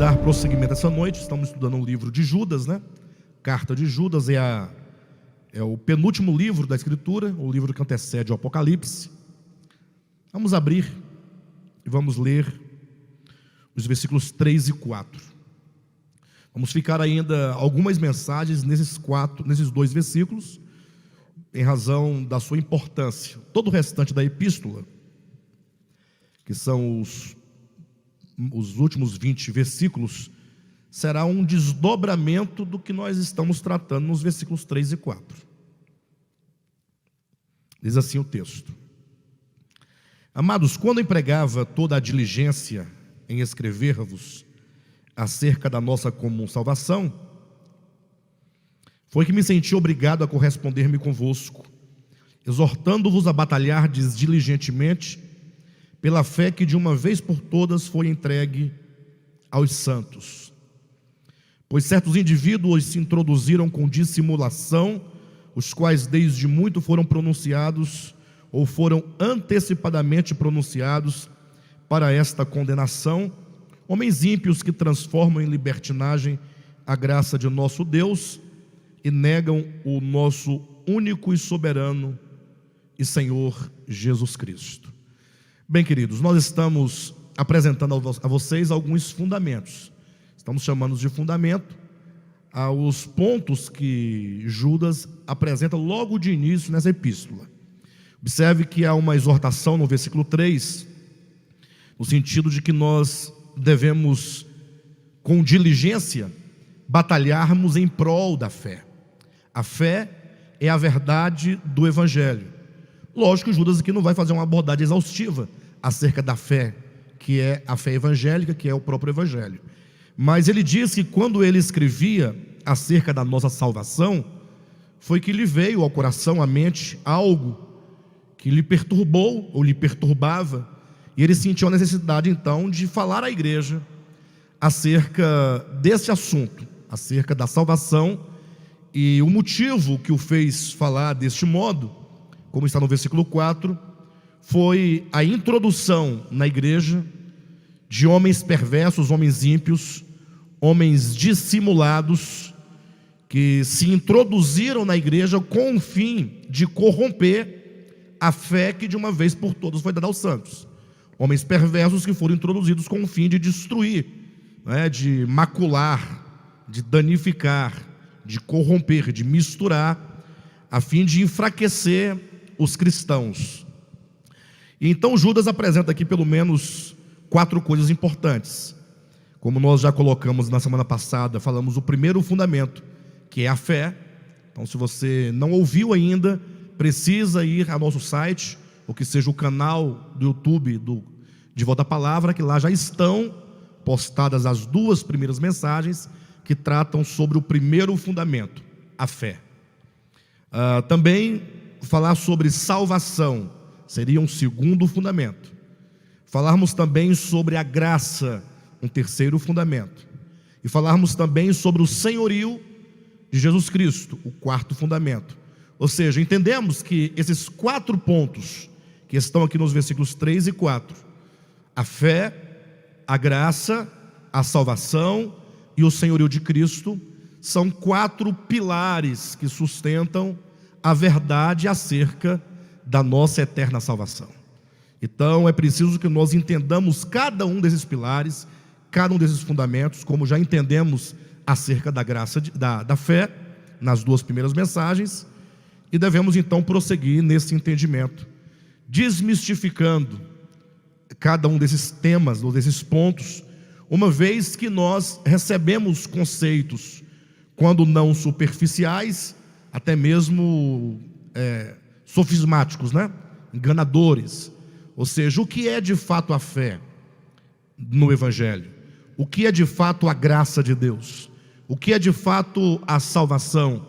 dar prosseguimento essa noite. Estamos estudando o livro de Judas, né? Carta de Judas é o penúltimo livro da Escritura, o livro que antecede o Apocalipse. Vamos abrir e vamos ler os versículos 3 e 4. Vamos ficar ainda algumas mensagens nesses dois versículos, em razão da sua importância. Todo o restante da epístola, que são os últimos 20 versículos, será um desdobramento do que nós estamos tratando nos versículos 3 e 4. Diz assim o texto: Amados, quando empregava toda a diligência em escrever-vos acerca da nossa comum salvação, foi que me senti obrigado a corresponder-me convosco, exortando-vos a batalhardes diligentemente pela fé que de uma vez por todas foi entregue aos santos. Pois certos indivíduos se introduziram com dissimulação, os quais desde muito foram pronunciados, ou foram antecipadamente pronunciados para esta condenação, homens ímpios que transformam em libertinagem a graça de nosso Deus e negam o nosso único e soberano e Senhor Jesus Cristo. Bem, queridos, nós estamos apresentando a vocês alguns fundamentos. Estamos chamando de fundamento aos pontos que Judas apresenta logo de início nessa epístola. Observe que há uma exortação no versículo 3, no sentido de que nós devemos, com diligência, batalharmos em prol da fé. A fé é a verdade do Evangelho. Lógico que Judas aqui não vai fazer uma abordagem exaustiva acerca da fé, que é a fé evangélica, que é o próprio Evangelho. Mas ele diz que quando ele escrevia acerca da nossa salvação, foi que lhe veio ao coração, à mente, algo que lhe perturbou ou lhe perturbava, e ele sentiu a necessidade então de falar à igreja acerca desse assunto, acerca da salvação. E o motivo que o fez falar deste modo, como está no versículo 4, foi a introdução na igreja de homens perversos, homens ímpios, homens dissimulados, que se introduziram na igreja com o fim de corromper a fé que de uma vez por todas foi dada aos santos. Homens perversos que foram introduzidos com o fim de destruir, de macular, de danificar, de corromper, de misturar, a fim de enfraquecer os cristãos. E então Judas apresenta aqui pelo menos 4 coisas importantes. Como nós já colocamos na semana passada, falamos o primeiro fundamento, que é a fé. Então, se você não ouviu ainda, precisa ir ao nosso site, ou que seja o canal do YouTube de Volta à Palavra, que lá já estão postadas as 2 primeiras mensagens que tratam sobre o primeiro fundamento, a fé. Também falar sobre salvação seria um segundo fundamento. Falarmos também sobre a graça, um terceiro fundamento. E falarmos também sobre o senhorio de Jesus Cristo, o quarto fundamento. Ou seja, entendemos que esses 4 pontos que estão aqui nos versículos 3 e 4, a fé, a graça, a salvação e o senhorio de Cristo, são 4 pilares que sustentam a verdade acerca da nossa eterna salvação. Então é preciso que nós entendamos cada um desses pilares, cada um desses fundamentos, como já entendemos acerca da graça, da fé, nas 2 primeiras mensagens, e devemos então prosseguir nesse entendimento, desmistificando cada um desses temas, ou desses pontos, uma vez que nós recebemos conceitos, quando não superficiais, até mesmo sofismáticos, enganadores. Ou seja, o que é de fato a fé no Evangelho? O que é de fato a graça de Deus? O que é de fato a salvação?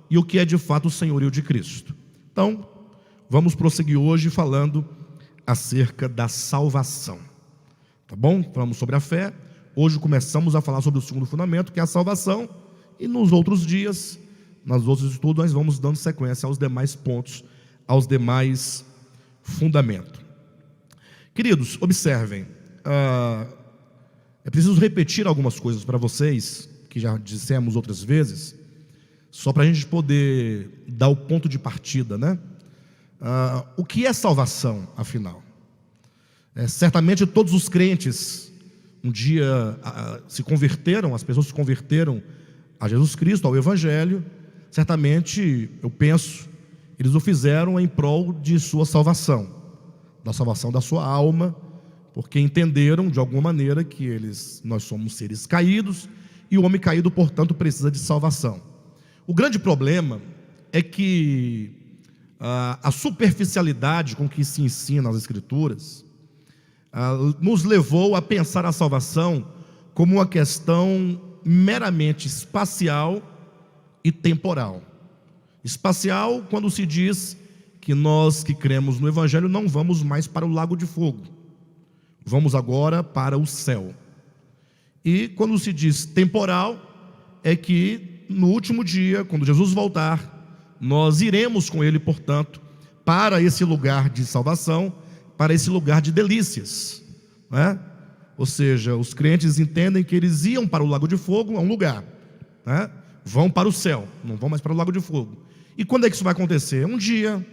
E o que é de fato o senhorio de Cristo? Então, vamos prosseguir hoje falando acerca da salvação. Tá bom? Falamos sobre a fé. Hoje começamos a falar sobre o segundo fundamento, que é a salvação. E nos outros dias, nos outros estudos, nós vamos dando sequência aos demais pontos, aos demais fundamentos. Queridos, observem, É preciso repetir algumas coisas para vocês, que já dissemos outras vezes, só para a gente poder dar o ponto de partida, né? O que é salvação, afinal? Certamente todos os crentes um dia se converteram, as pessoas se converteram a Jesus Cristo, ao Evangelho. Certamente, eu penso, eles o fizeram em prol de sua salvação, da salvação da sua alma, porque entenderam de alguma maneira que nós somos seres caídos, e o homem caído, portanto, precisa de salvação. O grande problema é que a superficialidade com que se ensina as Escrituras nos levou a pensar a salvação como uma questão meramente espacial e temporal. Espacial, quando se diz que nós que cremos no Evangelho não vamos mais para o lago de fogo, vamos agora para o céu. E quando se diz temporal, é que no último dia, quando Jesus voltar, nós iremos com Ele, portanto, para esse lugar de salvação, para esse lugar de delícias, não é? Ou seja, os crentes entendem que eles iam para o lago de fogo, a um lugar, né? Vão para o céu, não vão mais para o lago de fogo. E quando é que isso vai acontecer? Um dia,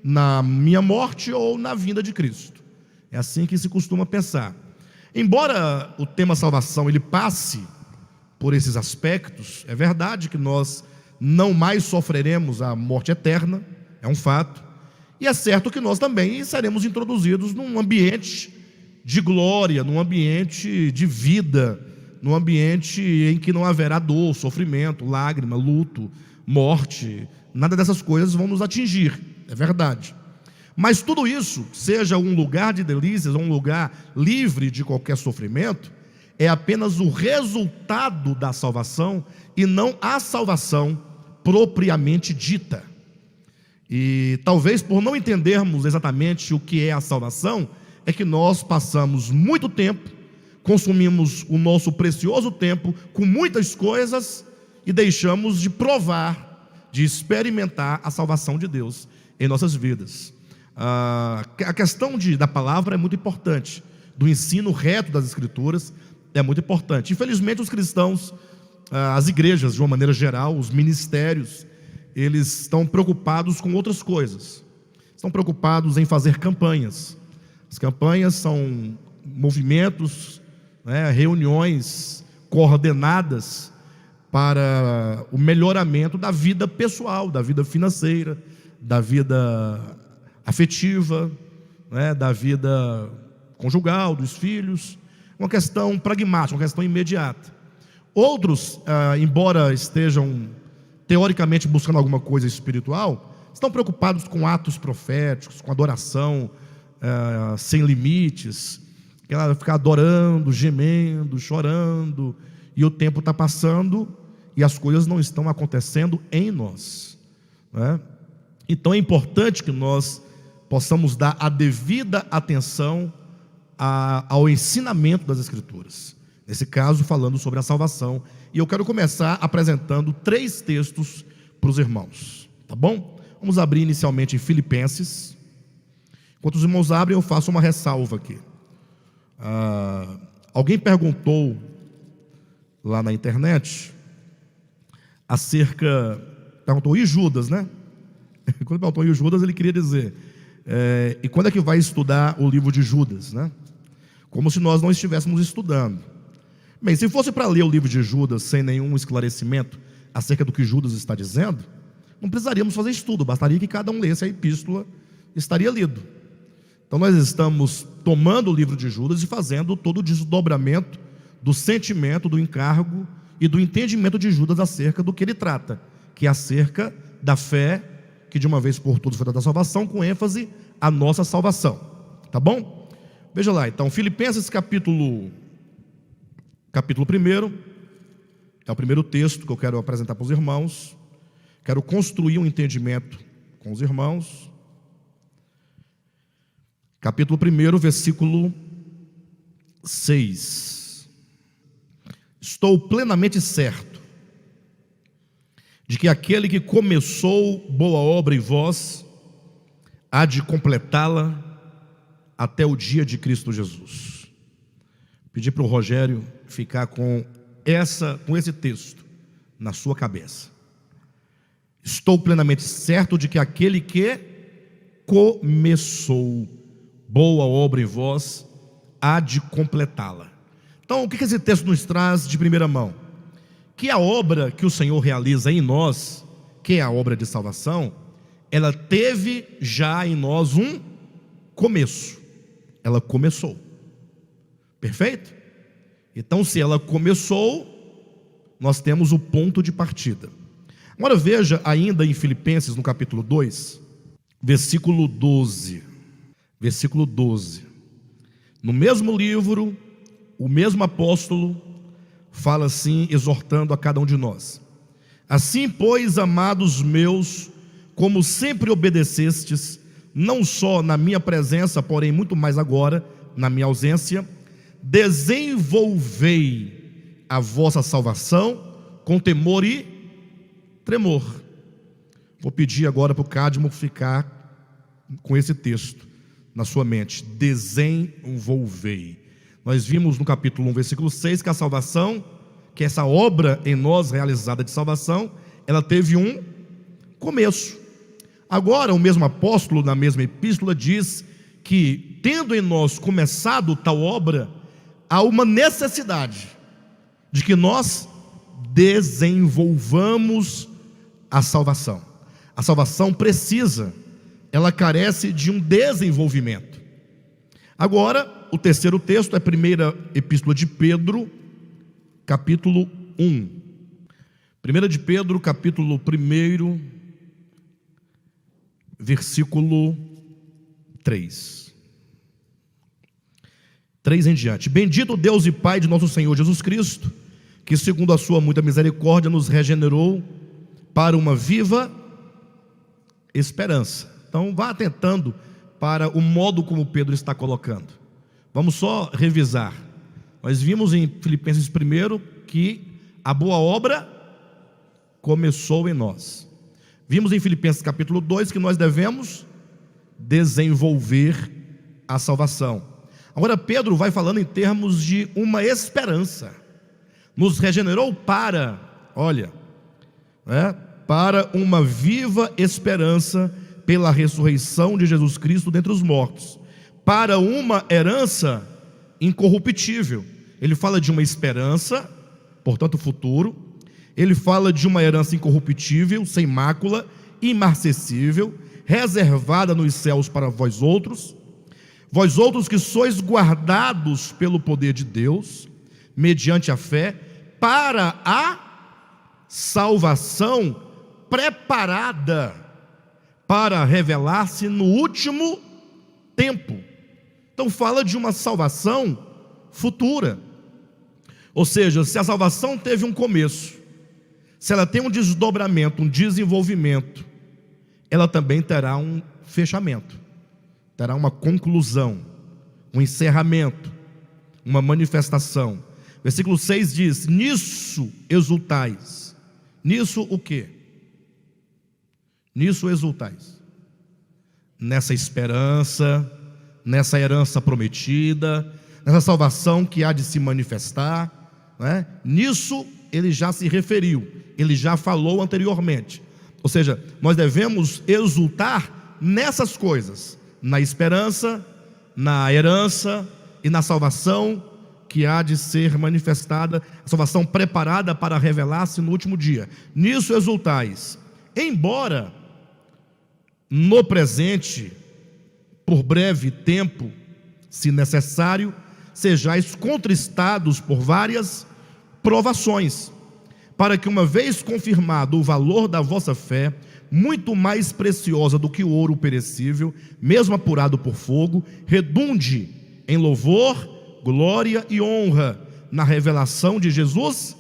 na minha morte ou na vinda de Cristo. É assim que se costuma pensar. Embora o tema salvação ele passe por esses aspectos, é verdade que nós não mais sofreremos a morte eterna, é um fato, e é certo que nós também seremos introduzidos num ambiente de glória, num ambiente de vida, num ambiente em que não haverá dor, sofrimento, lágrima, luto, morte, nada dessas coisas vão nos atingir, é verdade. Mas tudo isso, seja um lugar de delícias, ou um lugar livre de qualquer sofrimento, é apenas o resultado da salvação e não a salvação propriamente dita. E talvez por não entendermos exatamente o que é a salvação, é que nós passamos muito tempo, consumimos o nosso precioso tempo com muitas coisas e deixamos de provar, de experimentar a salvação de Deus em nossas vidas. A questão da palavra é muito importante, do ensino reto das Escrituras é muito importante. Infelizmente os cristãos, as igrejas de uma maneira geral, os ministérios, eles estão preocupados com outras coisas, estão preocupados em fazer campanhas. As campanhas são movimentos, né, reuniões coordenadas para o melhoramento da vida pessoal, da vida financeira, da vida afetiva, né, da vida conjugal, dos filhos, uma questão pragmática, uma questão imediata. Outros, embora estejam teoricamente buscando alguma coisa espiritual, estão preocupados com atos proféticos, com adoração sem limites, ficar adorando, gemendo, chorando, e o tempo está passando e as coisas não estão acontecendo em nós, né? Então é importante que nós possamos dar a devida atenção ao ensinamento das Escrituras, nesse caso falando sobre a salvação. E eu quero começar apresentando 3 textos para os irmãos, tá bom? Vamos abrir inicialmente em Filipenses. Enquanto os irmãos abrem, eu faço uma ressalva aqui. Alguém perguntou lá na internet perguntou, e Judas, né? Quando perguntou e Judas, ele queria dizer, e quando é que vai estudar o livro de Judas, né? Como se nós não estivéssemos estudando. Bem, se fosse para ler o livro de Judas sem nenhum esclarecimento acerca do que Judas está dizendo, não precisaríamos fazer estudo, bastaria que cada um lesse a epístola, estaria lido. Então nós estamos tomando o livro de Judas e fazendo todo o desdobramento do sentimento, do encargo e do entendimento de Judas acerca do que ele trata, que é acerca da fé, que de uma vez por todas foi dada a salvação, com ênfase à nossa salvação, tá bom? Veja lá, então, Filipenses capítulo 1, é o primeiro texto que eu quero apresentar para os irmãos, quero construir um entendimento com os irmãos. Capítulo 1, versículo 6. Estou plenamente certo de que aquele que começou boa obra em vós há de completá-la até o dia de Cristo Jesus. Pedir para o Rogério ficar com esse texto na sua cabeça. Estou plenamente certo de que aquele que começou boa obra em vós há de completá-la. Então, o que esse texto nos traz de primeira mão? Que a obra que o Senhor realiza em nós, que é a obra de salvação, ela teve já em nós um começo. Ela começou. Perfeito? Então, se ela começou, nós temos o ponto de partida. Agora veja ainda em Filipenses, no capítulo 2, versículo 12. Versículo 12. No mesmo livro, o mesmo apóstolo fala assim, exortando a cada um de nós: assim, pois, amados meus, como sempre obedecestes, não só na minha presença, porém muito mais agora, na minha ausência, desenvolvei a vossa salvação com temor e tremor. Vou pedir agora para o Cadmo ficar com esse texto na sua mente: desenvolvei. Nós vimos no capítulo 1, versículo 6, que a salvação, que essa obra em nós realizada de salvação, ela teve um começo. Agora o mesmo apóstolo, na mesma epístola, diz que, tendo em nós começado tal obra, há uma necessidade de que nós desenvolvamos a salvação. A salvação precisa, ela carece de um desenvolvimento. Agora, o terceiro texto é a primeira epístola de Pedro, capítulo 1. Primeira de Pedro, capítulo 1, versículo 3. 3 em diante. Bendito Deus e Pai de nosso Senhor Jesus Cristo, que segundo a sua muita misericórdia nos regenerou para uma viva esperança. Então vá atentando para o modo como Pedro está colocando. Vamos só revisar. Nós vimos em Filipenses 1 que a boa obra começou em nós. Vimos em Filipenses capítulo 2 que nós devemos desenvolver a salvação. Agora Pedro vai falando em termos de uma esperança. Nos regenerou para, para uma viva esperança pela ressurreição de Jesus Cristo dentre os mortos, para uma herança incorruptível. Ele fala de uma esperança, portanto futuro. Ele fala de uma herança incorruptível, sem mácula, imarcessível, reservada nos céus para vós outros que sois guardados pelo poder de Deus, mediante a fé, para a salvação preparada para revelar-se no último tempo. Então fala de uma salvação futura. Ou seja, se a salvação teve um começo, se ela tem um desdobramento, um desenvolvimento, ela também terá um fechamento, terá uma conclusão, um encerramento, uma manifestação. Versículo 6 diz: nisso exultais. Nisso o quê? Nisso exultais. Nessa esperança, nessa herança prometida, nessa salvação que há de se manifestar, né? Nisso ele já se referiu, ele já falou anteriormente. Ou seja, nós devemos exultar nessas coisas, na esperança, na herança e na salvação que há de ser manifestada, a salvação preparada para revelar-se no último dia. Nisso exultais, embora no presente, por breve tempo, se necessário, sejais contristados por várias provações, para que, uma vez confirmado o valor da vossa fé, muito mais preciosa do que o ouro perecível, mesmo apurado por fogo, redunde em louvor, glória e honra na revelação de Jesus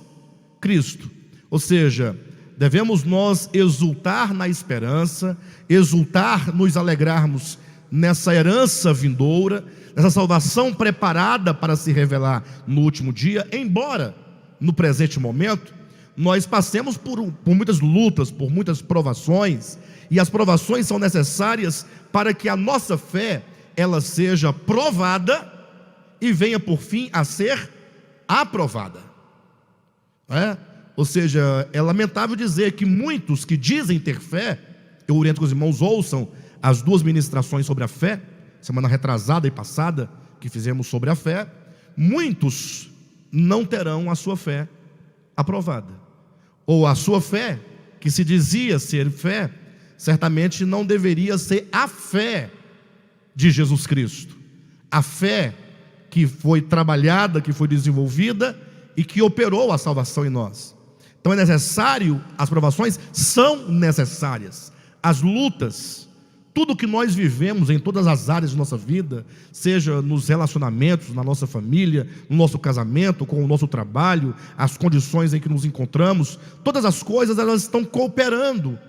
Cristo. Ou seja, devemos nós exultar na esperança, exultar, nos alegrarmos nessa herança vindoura, nessa salvação preparada para se revelar no último dia, embora no presente momento nós passemos por muitas lutas, por muitas provações, e as provações são necessárias para que a nossa fé ela seja provada e venha por fim a ser aprovada. Ou seja, é lamentável dizer que muitos que dizem ter fé, eu oriento que os irmãos ouçam as 2 ministrações sobre a fé, semana retrasada e passada, que fizemos sobre a fé, muitos não terão a sua fé aprovada, ou a sua fé, que se dizia ser fé, certamente não deveria ser a fé de Jesus Cristo, a fé que foi trabalhada, que foi desenvolvida e que operou a salvação em nós. Então é necessário, as provações são necessárias, as lutas, tudo que nós vivemos em todas as áreas de nossa vida, seja nos relacionamentos, na nossa família, no nosso casamento, com o nosso trabalho, as condições em que nos encontramos, todas as coisas elas estão cooperando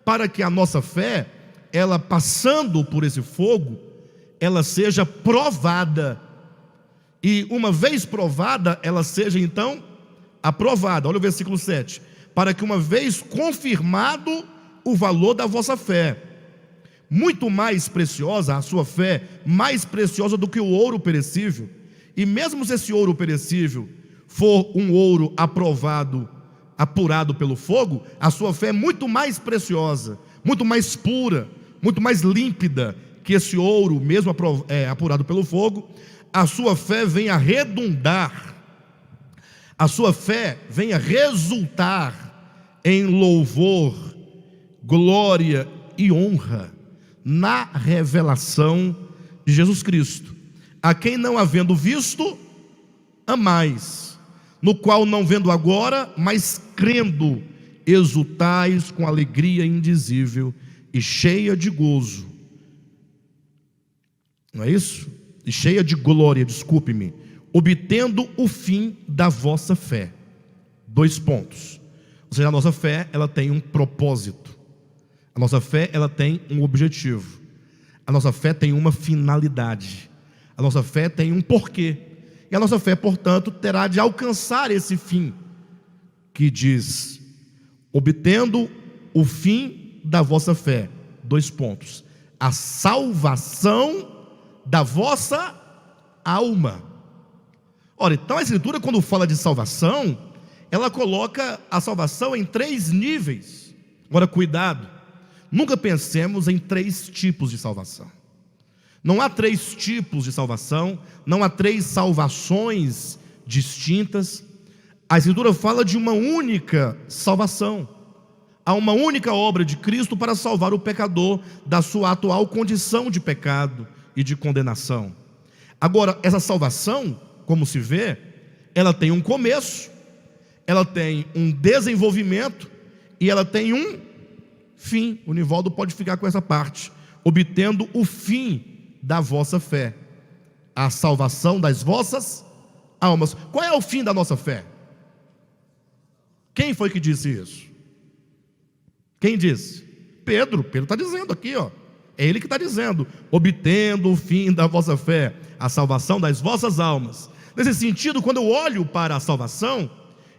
para que a nossa fé, ela passando por esse fogo, ela seja provada, e uma vez provada, ela seja então aprovada. Olha o versículo 7: para que uma vez confirmado o valor da vossa fé, muito mais preciosa a sua fé, mais preciosa do que o ouro perecível, e mesmo se esse ouro perecível for um ouro aprovado, apurado pelo fogo, a sua fé é muito mais preciosa, muito mais pura, muito mais límpida que esse ouro mesmo apurado pelo fogo. A sua fé venha redundar, a sua fé venha resultar em louvor, glória e honra na revelação de Jesus Cristo, a quem não havendo visto, amais, no qual não vendo agora, mas crendo, exultais com alegria indizível e cheia de gozo, não é isso? E cheia de glória, desculpe-me, obtendo o fim da vossa fé. 2 pontos. Ou seja, a nossa fé, ela tem um propósito. A nossa fé, ela tem um objetivo. A nossa fé tem uma finalidade. A nossa fé tem um porquê. E a nossa fé, portanto, terá de alcançar esse fim, que diz, obtendo o fim da vossa fé. 2 pontos. A salvação da vossa alma. Ora, então a Escritura, quando fala de salvação, ela coloca a salvação em 3 níveis. Agora, cuidado, nunca pensemos em 3 tipos de salvação. Não há 3 tipos de salvação, não há 3 salvações distintas. A Escritura fala de uma única salvação. Há uma única obra de Cristo para salvar o pecador da sua atual condição de pecado e de condenação. Agora, essa salvação, como se vê, ela tem um começo, ela tem um desenvolvimento e ela tem um fim. O Nivaldo pode ficar com essa parte: obtendo o fim da vossa fé, a salvação das vossas almas. Qual é o fim da nossa fé? Quem foi que disse isso? Quem disse? Pedro está dizendo aqui, ó. É ele que está dizendo: obtendo o fim da vossa fé, a salvação das vossas almas. Nesse sentido, quando eu olho para a salvação,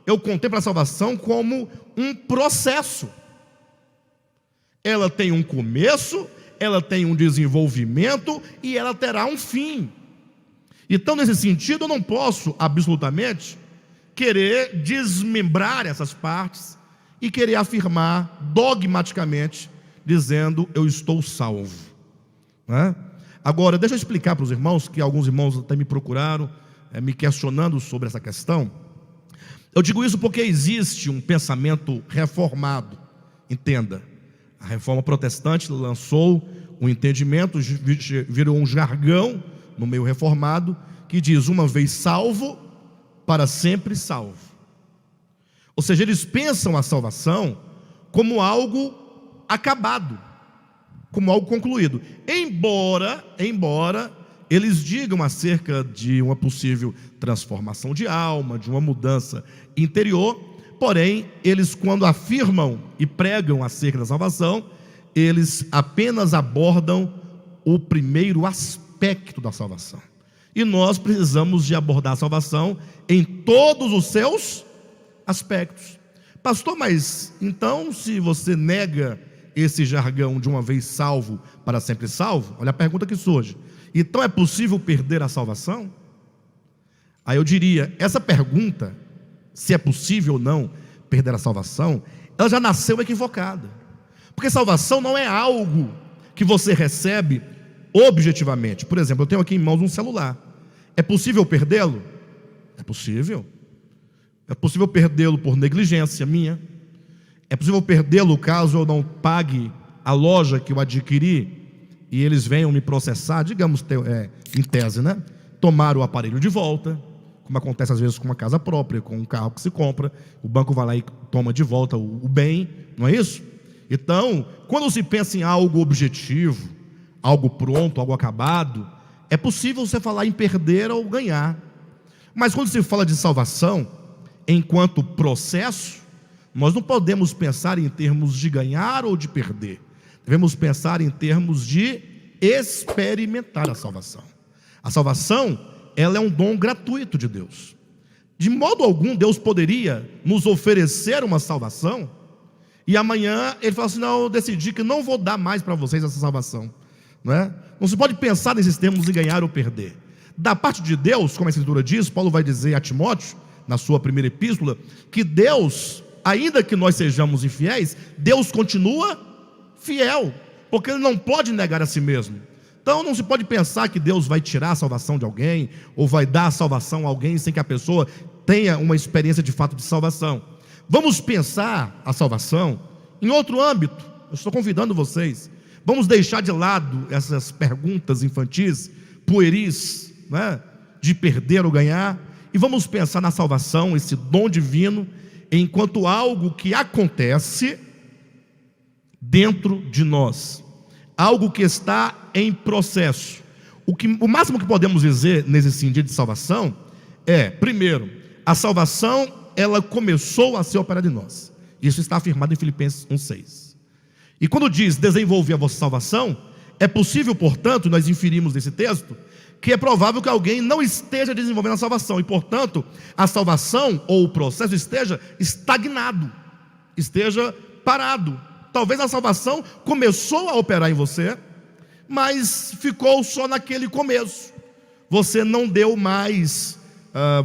eu contemplo a salvação como um processo. Ela tem um começo, ela tem um desenvolvimento e ela terá um fim. Então, nesse sentido, eu não posso absolutamente querer desmembrar essas partes e querer afirmar dogmaticamente, dizendo eu estou salvo, não é? Agora, deixa eu explicar para os irmãos, que alguns irmãos até me procuraram, me questionando sobre essa questão. Eu digo isso porque existe um pensamento reformado. Entenda, a reforma protestante lançou um entendimento, virou um jargão no meio reformado, que diz: uma vez salvo, para sempre salvo. Ou seja, eles pensam a salvação como algo acabado, como algo concluído, embora eles digam acerca de uma possível transformação de alma, de uma mudança interior. Porém, eles, quando afirmam e pregam acerca da salvação, eles apenas abordam o primeiro aspecto da salvação. E nós precisamos de abordar a salvação em todos os seus aspectos. Pastor, mas então, se você nega esse jargão de uma vez salvo, para sempre salvo, olha a pergunta que surge: então é possível perder a salvação? Aí eu diria, essa pergunta, se é possível ou não perder a salvação, ela já nasceu equivocada. Porque salvação não é algo que você recebe objetivamente. Por exemplo, eu tenho aqui em mãos um celular. É possível perdê-lo? É possível. É possível perdê-lo por negligência minha. É possível perdê-lo caso eu não pague a loja que eu adquiri e eles venham me processar, digamos, em tese, né? Tomar o aparelho de volta, como acontece às vezes com uma casa própria, com um carro que se compra, o banco vai lá e toma de volta o bem, não é isso? Então, quando se pensa em algo objetivo, algo pronto, algo acabado, é possível você falar em perder ou ganhar. Mas quando se fala de salvação, enquanto processo, nós não podemos pensar em termos de ganhar ou de perder. Devemos pensar em termos de experimentar a salvação. A salvação, ela é um dom gratuito de Deus. De modo algum, Deus poderia nos oferecer uma salvação e amanhã Ele fala assim, não, eu decidi que não vou dar mais para vocês essa salvação, não é? Não se pode pensar nesses termos de ganhar ou perder. Da parte de Deus, como a Escritura diz, Paulo vai dizer a Timóteo, na sua primeira epístola, que Deus, ainda que nós sejamos infiéis, Deus continua fiel, porque Ele não pode negar a si mesmo. Então não se pode pensar que Deus vai tirar a salvação de alguém, ou vai dar a salvação a alguém sem que a pessoa tenha uma experiência de fato de salvação. Vamos pensar a salvação em outro âmbito. Eu estou convidando vocês, vamos deixar de lado essas perguntas infantis, pueris, né, de perder ou ganhar, e vamos pensar na salvação, esse dom divino, enquanto algo que acontece dentro de nós, algo que está em processo. O máximo que podemos dizer nesse sentido de salvação é, primeiro, a salvação ela começou a ser operada em nós. Isso está afirmado em Filipenses 1,6. E quando diz desenvolver a vossa salvação, é possível, portanto, nós inferimos desse texto, que é provável que alguém não esteja desenvolvendo a salvação, e portanto, a salvação ou o processo esteja estagnado, esteja parado. Talvez a salvação começou a operar em você, mas ficou só naquele começo. Você não deu mais,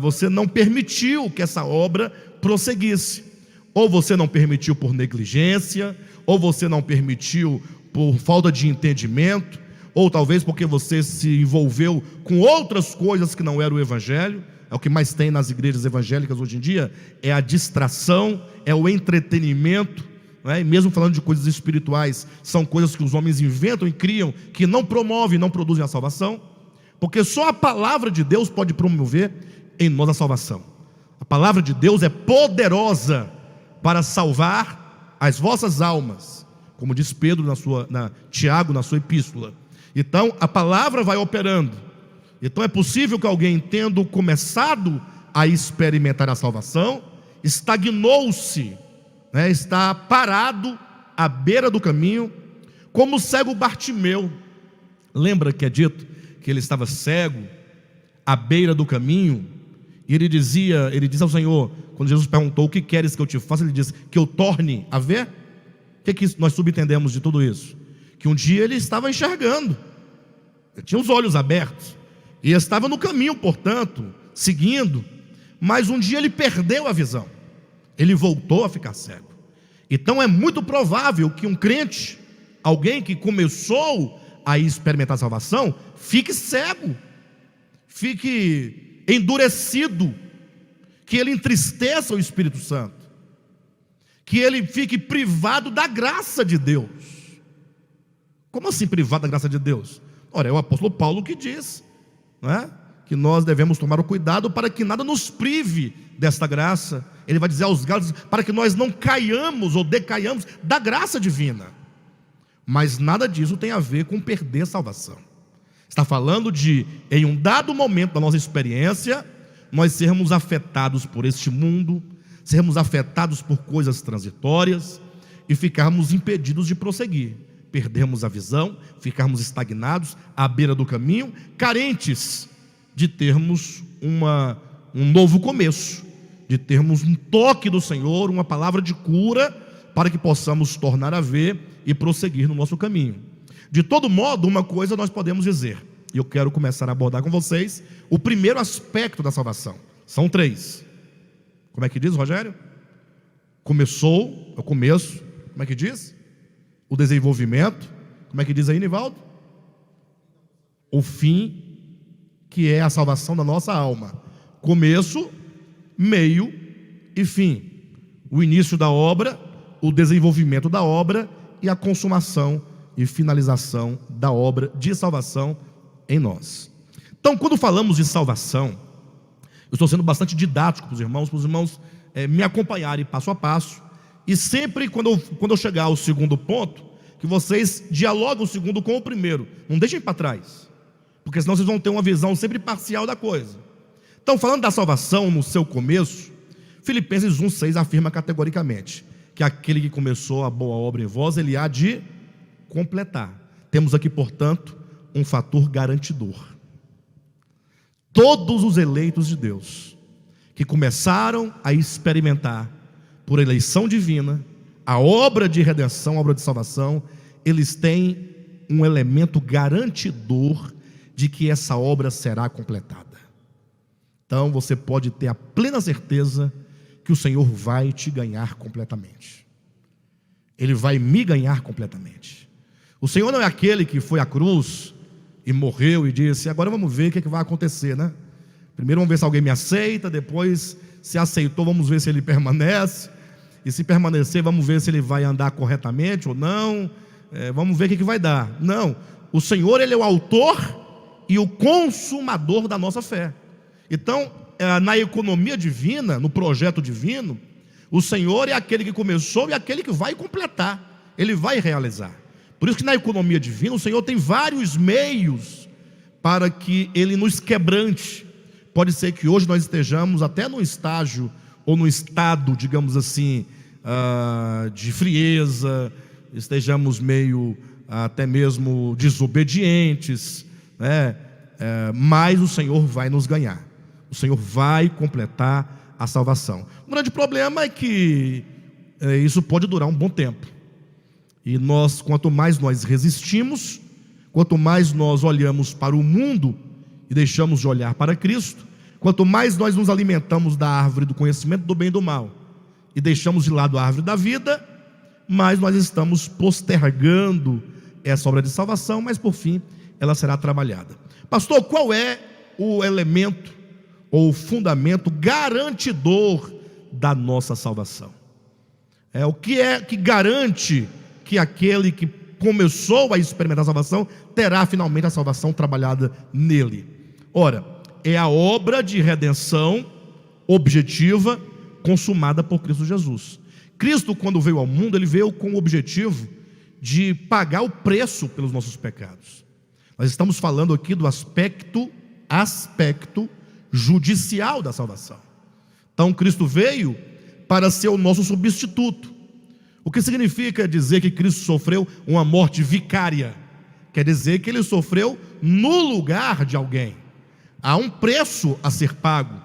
você não permitiu que essa obra prosseguisse. Ou você não permitiu por negligência, ou você não permitiu por falta de entendimento, ou talvez porque você se envolveu com outras coisas que não eram o Evangelho. É o que mais tem nas igrejas evangélicas hoje em dia, é a distração, é o entretenimento, e mesmo falando de coisas espirituais, são coisas que os homens inventam e criam, que não promovem, não produzem a salvação, porque só a palavra de Deus pode promover em nós a salvação. A palavra de Deus é poderosa para salvar as vossas almas, como diz Pedro Tiago na sua epístola. Então a palavra vai operando. Então é possível que alguém, tendo começado a experimentar a salvação, estagnou-se, está parado à beira do caminho, como o cego Bartimeu. Lembra que é dito que ele estava cego à beira do caminho, e ele disse ao Senhor, quando Jesus perguntou: o que queres que eu te faça? Ele disse: que eu torne a ver. O que nós subentendemos de tudo isso? Que um dia ele estava enxergando, ele tinha os olhos abertos, e estava no caminho, portanto, seguindo, mas um dia ele perdeu a visão, ele voltou a ficar cego. Então é muito provável que um crente, alguém que começou a experimentar a salvação, fique cego, fique endurecido, que ele entristeça o Espírito Santo, que ele fique privado da graça de Deus. Como assim privado da graça de Deus? Ora, é o apóstolo Paulo que diz, que nós devemos tomar o cuidado para que nada nos prive desta graça. Ele vai dizer aos Gálatas para que nós não caiamos ou decaiamos da graça divina. Mas nada disso tem a ver com perder a salvação. Está falando de, em um dado momento da nossa experiência, nós sermos afetados por este mundo, sermos afetados por coisas transitórias e ficarmos impedidos de prosseguir, perdermos a visão, ficarmos estagnados à beira do caminho, carentes de termos um novo começo, de termos um toque do Senhor, uma palavra de cura, para que possamos tornar a ver e prosseguir no nosso caminho. De todo modo, uma coisa nós podemos dizer: e eu quero começar a abordar com vocês o primeiro aspecto da salvação. São 3. Como é que diz, Rogério? Começou, é o começo. Como é que diz? O desenvolvimento. Como é que diz aí, Nivaldo? O fim, que é a salvação da nossa alma. Começo, meio e fim. O início da obra, o desenvolvimento da obra e a consumação e finalização da obra de salvação em nós. Então, quando falamos de salvação, eu estou sendo bastante didático para os irmãos me acompanharem passo a passo. E sempre quando eu chegar ao segundo ponto, que vocês dialoguem o segundo com o primeiro. Não deixem para trás, porque senão vocês vão ter uma visão sempre parcial da coisa. Então, falando da salvação no seu começo, Filipenses 1,6 afirma categoricamente que aquele que começou a boa obra em vós, ele há de completar. Temos aqui, portanto, um fator garantidor. Todos os eleitos de Deus que começaram a experimentar, por eleição divina, a obra de redenção, a obra de salvação, eles têm um elemento garantidor de que essa obra será completada. Então você pode ter a plena certeza que o Senhor vai te ganhar completamente. Ele vai me ganhar completamente. O Senhor não é aquele que foi à cruz e morreu e disse: agora vamos ver o que vai acontecer, né? Primeiro vamos ver se alguém me aceita, depois, se aceitou, vamos ver se ele permanece, e se permanecer, vamos ver se ele vai andar corretamente ou não, vamos ver o que vai dar. Não, o Senhor, ele é o autor e o consumador da nossa fé. Então, na economia divina, no projeto divino, o Senhor é aquele que começou e aquele que vai completar, ele vai realizar. Por isso que na economia divina, o Senhor tem vários meios para que ele nos quebrante. Pode ser que hoje nós estejamos até no estágio, ou no estado, digamos assim, de frieza, estejamos meio, até mesmo desobedientes, né? Mas o Senhor vai nos ganhar. O Senhor vai completar a salvação. O grande problema é que isso pode durar um bom tempo. E nós, quanto mais nós resistimos, quanto mais nós olhamos para o mundo e deixamos de olhar para Cristo, quanto mais nós nos alimentamos da árvore do conhecimento do bem e do mal e deixamos de lado a árvore da vida, mais nós estamos postergando essa obra de salvação, mas por fim ela será trabalhada. Pastor, qual é o elemento ou o fundamento garantidor da nossa salvação? O que é que garante que aquele que começou a experimentar a salvação terá finalmente a salvação trabalhada nele? Ora, é a obra de redenção objetiva consumada por Cristo Jesus. Cristo, quando veio ao mundo, ele veio com o objetivo de pagar o preço pelos nossos pecados. Nós estamos falando aqui do aspecto judicial da salvação. Então Cristo veio para ser o nosso substituto. O que significa dizer que Cristo sofreu uma morte vicária? Quer dizer que ele sofreu no lugar de alguém. Há um preço a ser pago,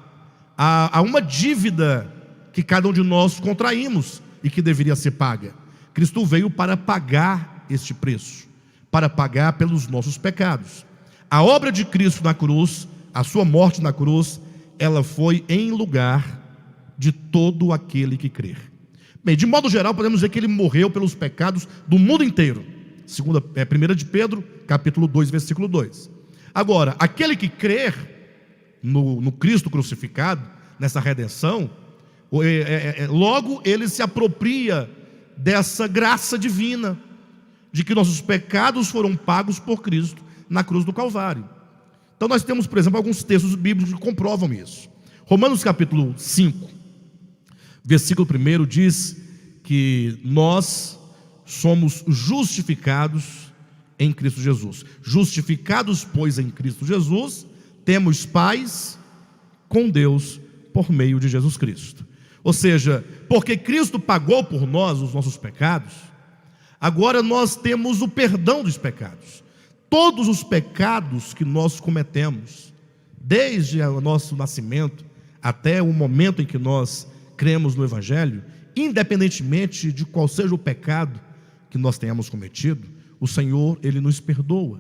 há uma dívida que cada um de nós contraímos e que deveria ser paga. Cristo veio para pagar este preço, para pagar pelos nossos pecados. A obra de Cristo na cruz, a sua morte na cruz, ela foi em lugar de todo aquele que crer. Bem, de modo geral, podemos dizer que ele morreu pelos pecados do mundo inteiro. 1 de Pedro, capítulo 2, versículo 2. Agora, aquele que crer no Cristo crucificado, nessa redenção, logo ele se apropria dessa graça divina, de que nossos pecados foram pagos por Cristo na cruz do Calvário. Então nós temos, por exemplo, alguns textos bíblicos que comprovam isso. Romanos capítulo 5, versículo 1 diz que nós somos justificados em Cristo Jesus. Justificados, pois, em Cristo Jesus, temos paz com Deus por meio de Jesus Cristo. Ou seja, porque Cristo pagou por nós os nossos pecados, agora nós temos o perdão dos pecados. Todos os pecados que nós cometemos, desde o nosso nascimento até o momento em que nós cremos no Evangelho, independentemente de qual seja o pecado que nós tenhamos cometido, o Senhor, Ele nos perdoa.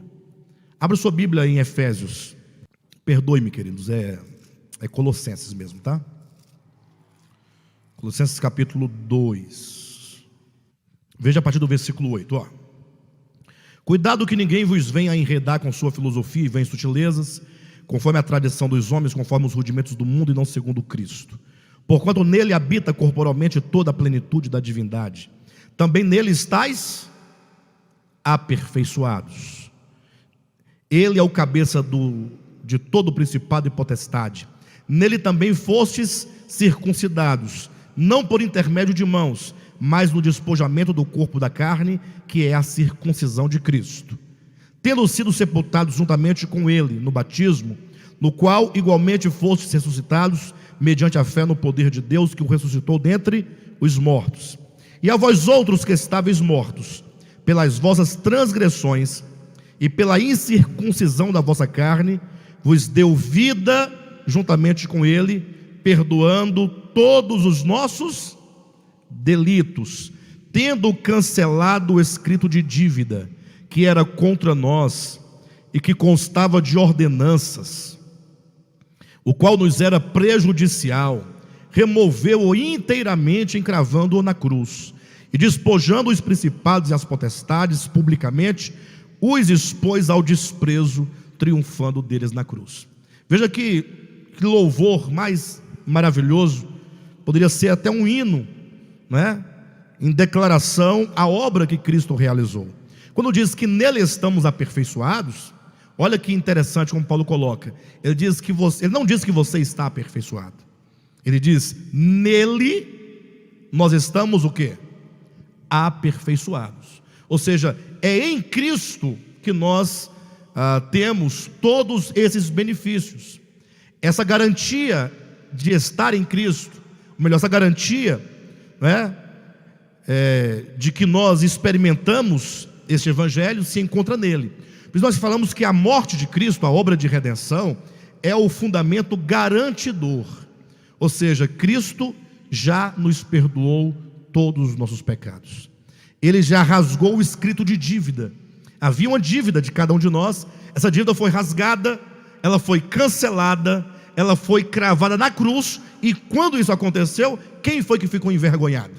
Abra sua Bíblia em Efésios. Perdoe-me, queridos, é Colossenses mesmo, tá? Colossenses capítulo 2. Veja a partir do versículo 8, ó. Cuidado que ninguém vos venha a enredar com sua filosofia e vãs sutilezas, conforme a tradição dos homens, conforme os rudimentos do mundo e não segundo Cristo. Porquanto nele habita corporalmente toda a plenitude da divindade. Também nele estáis aperfeiçoados. Ele é o cabeça de todo o principado e potestade. Nele também fostes circuncidados, não por intermédio de mãos, mas no despojamento do corpo da carne, que é a circuncisão de Cristo, tendo sido sepultados juntamente com ele no batismo, no qual igualmente fostes ressuscitados, mediante a fé no poder de Deus, que o ressuscitou dentre os mortos. E a vós outros que estáveis mortos, pelas vossas transgressões e pela incircuncisão da vossa carne, vos deu vida juntamente com ele, perdoando todos os nossos delitos, tendo cancelado o escrito de dívida que era contra nós e que constava de ordenanças, o qual nos era prejudicial, removeu-o inteiramente, encravando-o na cruz, e despojando os principados e as potestades publicamente, os expôs ao desprezo, triunfando deles na cruz. Veja que louvor mais maravilhoso, poderia ser até um hino, né? Em declaração à obra que Cristo realizou. Quando diz que nele estamos aperfeiçoados, olha que interessante como Paulo coloca. Ele não diz que você está aperfeiçoado. Ele diz, nele nós estamos o quê? Aperfeiçoados. Ou seja, é em Cristo que nós temos todos esses benefícios. Essa garantia de estar em Cristo, ou melhor, essa garantia, né, de que nós experimentamos este evangelho, se encontra nele. Por isso nós falamos que a morte de Cristo, a obra de redenção, é o fundamento garantidor. Ou seja, Cristo já nos perdoou todos os nossos pecados. Ele já rasgou o escrito de dívida. Havia uma dívida de cada um de nós. Essa dívida foi rasgada, ela foi cancelada, ela foi cravada na cruz. E quando isso aconteceu, quem foi que ficou envergonhado?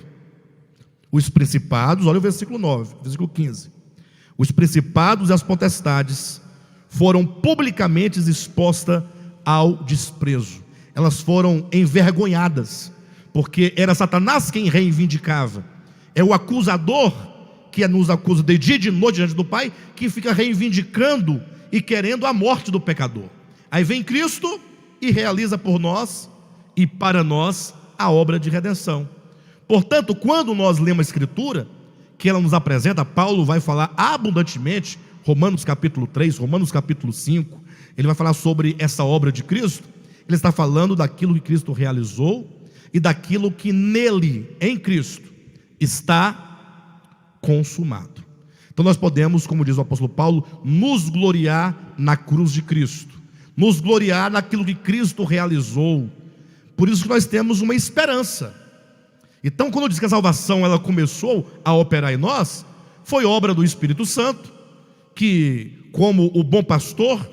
Os principados, olha o versículo 9, versículo 15. Os principados e as potestades foram publicamente expostas ao desprezo. Elas foram envergonhadas, porque era Satanás quem reivindicava. É o acusador que nos acusa de dia e de noite diante do Pai, que fica reivindicando e querendo a morte do pecador. Aí vem Cristo e realiza por nós e para nós a obra de redenção. Portanto, quando nós lemos a Escritura, que ela nos apresenta, Paulo vai falar abundantemente, Romanos capítulo 3, Romanos capítulo 5, ele vai falar sobre essa obra de Cristo. Ele está falando daquilo que Cristo realizou e daquilo que nele, em Cristo, está consumado. Então nós podemos, como diz o apóstolo Paulo, nos gloriar na cruz de Cristo, nos gloriar naquilo que Cristo realizou. Por isso que nós temos uma esperança. Então, quando diz que a salvação ela começou a operar em nós, foi obra do Espírito Santo, que, como o bom pastor,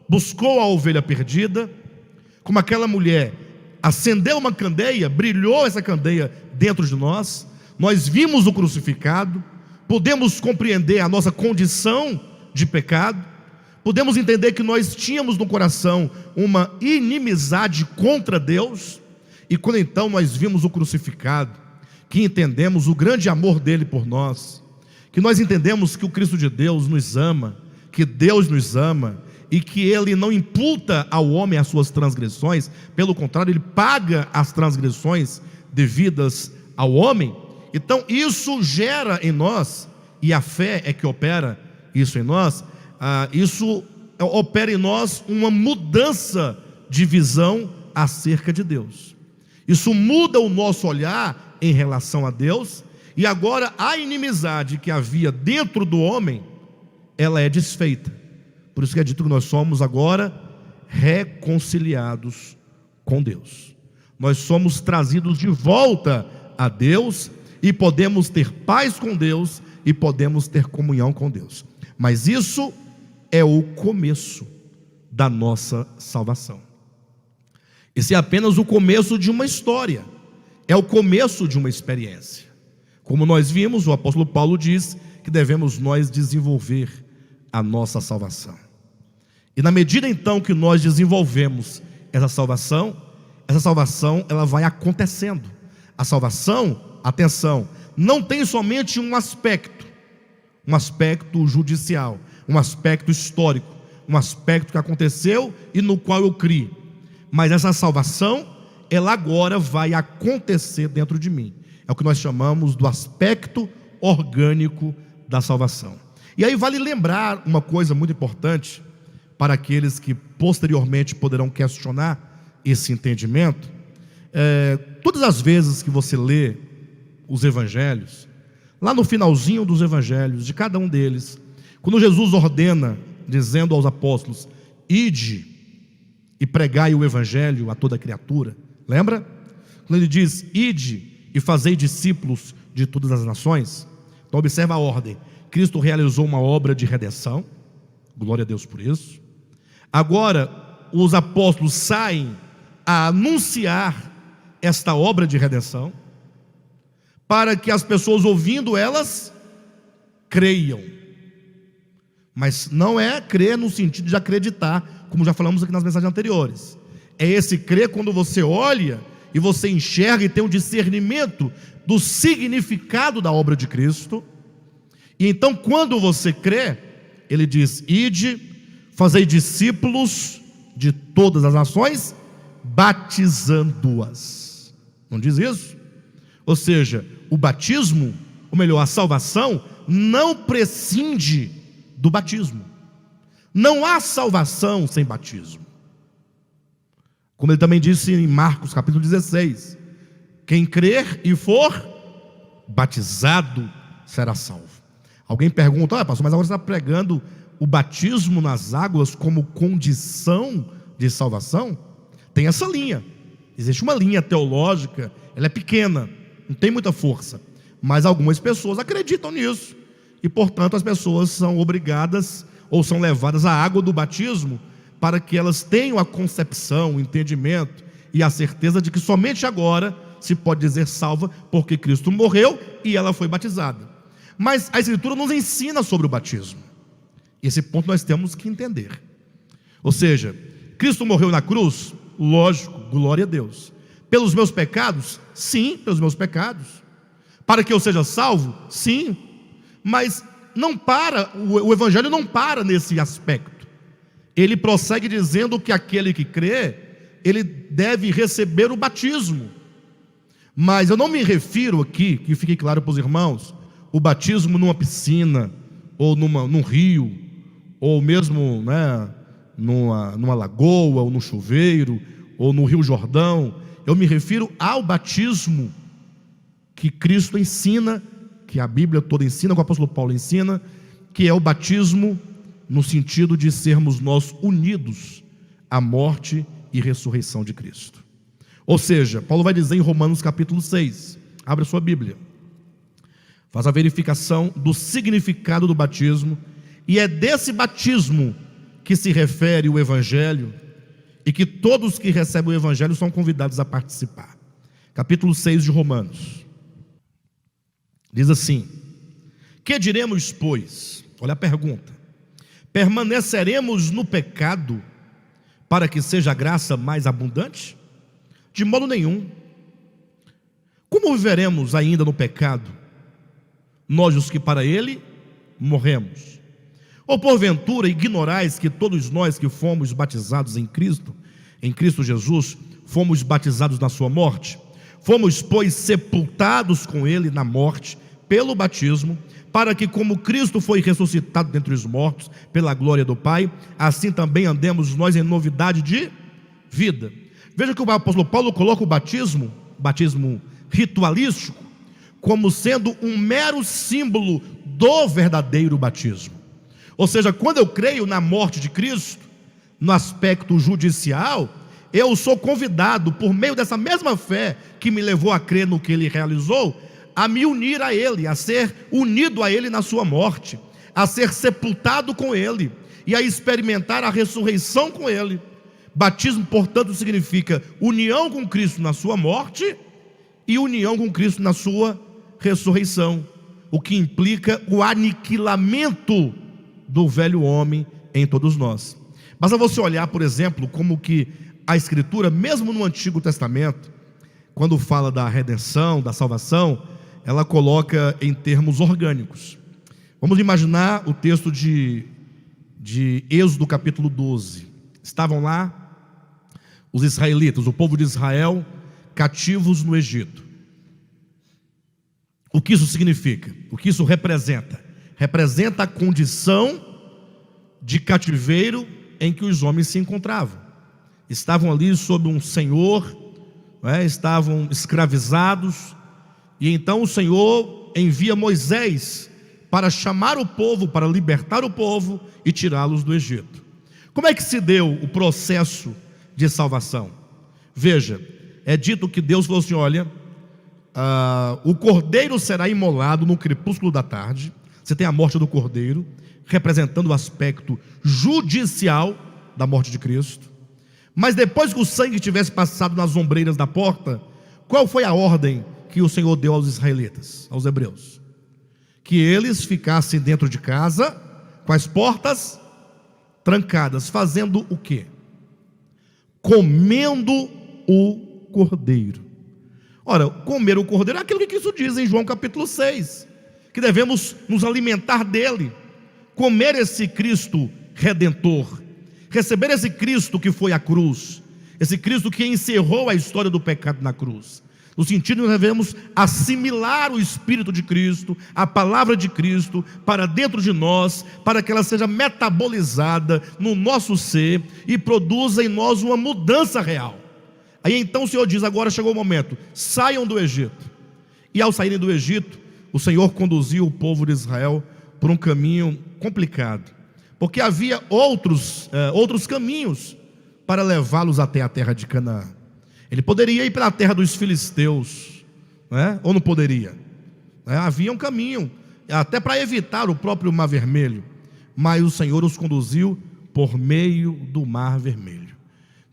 buscou a ovelha perdida, como aquela mulher acendeu uma candeia, brilhou essa candeia dentro de nós, nós vimos o crucificado, podemos compreender a nossa condição de pecado, podemos entender que nós tínhamos no coração uma inimizade contra Deus. E quando então nós vimos o crucificado, que entendemos o grande amor dele por nós, que nós entendemos que o Cristo de Deus nos ama, que Deus nos ama, e que ele não imputa ao homem as suas transgressões, pelo contrário, ele paga as transgressões devidas ao homem. Então isso gera em nós, e a fé é que opera isso em nós, isso opera em nós uma mudança de visão acerca de Deus. Isso muda o nosso olhar em relação a Deus, e agora a inimizade que havia dentro do homem, ela é desfeita. Por isso que é dito que nós somos agora reconciliados com Deus. Nós somos trazidos de volta a Deus, e podemos ter paz com Deus, e podemos ter comunhão com Deus. Mas isso é o começo da nossa salvação. Esse é apenas o começo de uma história, é o começo de uma experiência. Como nós vimos, o apóstolo Paulo diz que devemos nós desenvolver a nossa salvação. E na medida então que nós desenvolvemos essa salvação ela vai acontecendo. A salvação, atenção, não tem somente um aspecto judicial, um aspecto histórico, um aspecto que aconteceu e no qual eu criei. Mas essa salvação, ela agora vai acontecer dentro de mim. É o que nós chamamos do aspecto orgânico da salvação. E aí vale lembrar uma coisa muito importante para aqueles que posteriormente poderão questionar esse entendimento. Todas as vezes que você lê os evangelhos, lá no finalzinho dos evangelhos, de cada um deles, quando Jesus ordena, dizendo aos apóstolos: ide e pregai o evangelho a toda criatura, lembra? Quando ele diz: ide e fazei discípulos de todas as nações. Então observa a ordem. Cristo realizou uma obra de redenção, glória a Deus por isso. Agora os apóstolos saem a anunciar esta obra de redenção, para que as pessoas ouvindo elas creiam. Mas não é crer no sentido de acreditar, como já falamos aqui nas mensagens anteriores. É esse crer quando você olha e você enxerga e tem um discernimento do significado da obra de Cristo. E então quando você crê, ele diz: ide, fazei discípulos de todas as nações, batizando-as. Não diz isso? Ou seja, o batismo, ou melhor, a salvação, não prescinde do batismo. Não há salvação sem batismo. Como ele também disse em Marcos capítulo 16: quem crer e for batizado será salvo. Alguém pergunta: pastor, mas agora você está pregando o batismo nas águas como condição de salvação? Tem essa linha. Existe uma linha teológica, ela é pequena, não tem muita força, mas algumas pessoas acreditam nisso, e portanto as pessoas são obrigadas ou são levadas à água do batismo, para que elas tenham a concepção, o entendimento e a certeza de que somente agora se pode dizer salva, porque Cristo morreu e ela foi batizada. Mas a Escritura nos ensina sobre o batismo. Esse ponto nós temos que entender. Ou seja, Cristo morreu na cruz, lógico, glória a Deus. Pelos meus pecados? Sim, pelos meus pecados. Para que eu seja salvo? Sim. Mas não para, o Evangelho não para nesse aspecto. Ele prossegue dizendo que aquele que crê, ele deve receber o batismo. Mas eu não me refiro aqui, que fique claro para os irmãos, o batismo numa piscina, ou num rio, ou mesmo numa lagoa, ou no chuveiro, ou no Rio Jordão. Eu me refiro ao batismo que Cristo ensina, que a Bíblia toda ensina, que o apóstolo Paulo ensina, que é o batismo no sentido de sermos nós unidos à morte e ressurreição de Cristo. Ou seja, Paulo vai dizer em Romanos capítulo 6, abre a sua Bíblia, faz a verificação do significado do batismo, e é desse batismo que se refere o Evangelho, e que todos que recebem o Evangelho são convidados a participar. Capítulo 6 de Romanos, diz assim: que diremos, pois? Olha a pergunta: permaneceremos no pecado para que seja a graça mais abundante? De modo nenhum. Como viveremos ainda no pecado, nós os que para ele morremos? Ou porventura ignorais que todos nós que fomos batizados em Cristo Jesus, fomos batizados na sua morte? Fomos, pois, sepultados com ele na morte pelo batismo, para que, como Cristo foi ressuscitado dentre os mortos pela glória do Pai, assim também andemos nós em novidade de vida. Veja que o apóstolo Paulo coloca o batismo ritualístico, como sendo um mero símbolo do verdadeiro batismo. Ou seja, quando eu creio na morte de Cristo, no aspecto judicial, eu sou convidado, por meio dessa mesma fé que me levou a crer no que ele realizou, a me unir a ele, a ser unido a ele na sua morte, a ser sepultado com ele. e a experimentar a ressurreição com Ele. Batismo, portanto, significa união com Cristo na sua morte e união com Cristo na sua ressurreição, o que implica o aniquilamento do velho homem em todos nós. Basta você olhar, por exemplo, como que a Escritura, mesmo no Antigo Testamento, quando fala da redenção, da salvação, ela coloca em termos orgânicos. Vamos imaginar o texto de Êxodo capítulo 12. Estavam lá os israelitas, o povo de Israel, cativos no Egito. O que isso significa? O que isso representa? Representa a condição de cativeiro em que os homens se encontravam. Estavam ali sob um senhor, estavam escravizados, e então o Senhor envia Moisés para chamar o povo, para libertar o povo e tirá-los do Egito. Como é que se deu o processo de salvação? Veja, é dito que Deus falou assim: olha, o cordeiro será imolado no crepúsculo da tarde. Você tem a morte do cordeiro, representando o aspecto judicial da morte de Cristo. Mas depois que o sangue tivesse passado nas ombreiras da porta, qual foi a ordem que o Senhor deu aos israelitas, aos hebreus? Que eles ficassem dentro de casa, com as portas trancadas, fazendo o quê? Comendo o cordeiro. Ora, comer o cordeiro é aquilo que Cristo diz em João capítulo 6, que devemos nos alimentar dele, comer esse Cristo redentor, receber esse Cristo que foi à cruz, esse Cristo que encerrou a história do pecado na cruz. No sentido que nós devemos assimilar o Espírito de Cristo, a palavra de Cristo, para dentro de nós, para que ela seja metabolizada no nosso ser e produza em nós uma mudança real. Aí então o Senhor diz: agora chegou o momento, saiam do Egito. E ao saírem do Egito, o Senhor conduziu o povo de Israel por um caminho complicado, porque havia outros caminhos para levá-los até a terra de Canaã. Ele poderia ir pela terra dos filisteus, ou não poderia? Havia um caminho, até para evitar o próprio Mar Vermelho, mas o Senhor os conduziu por meio do Mar Vermelho.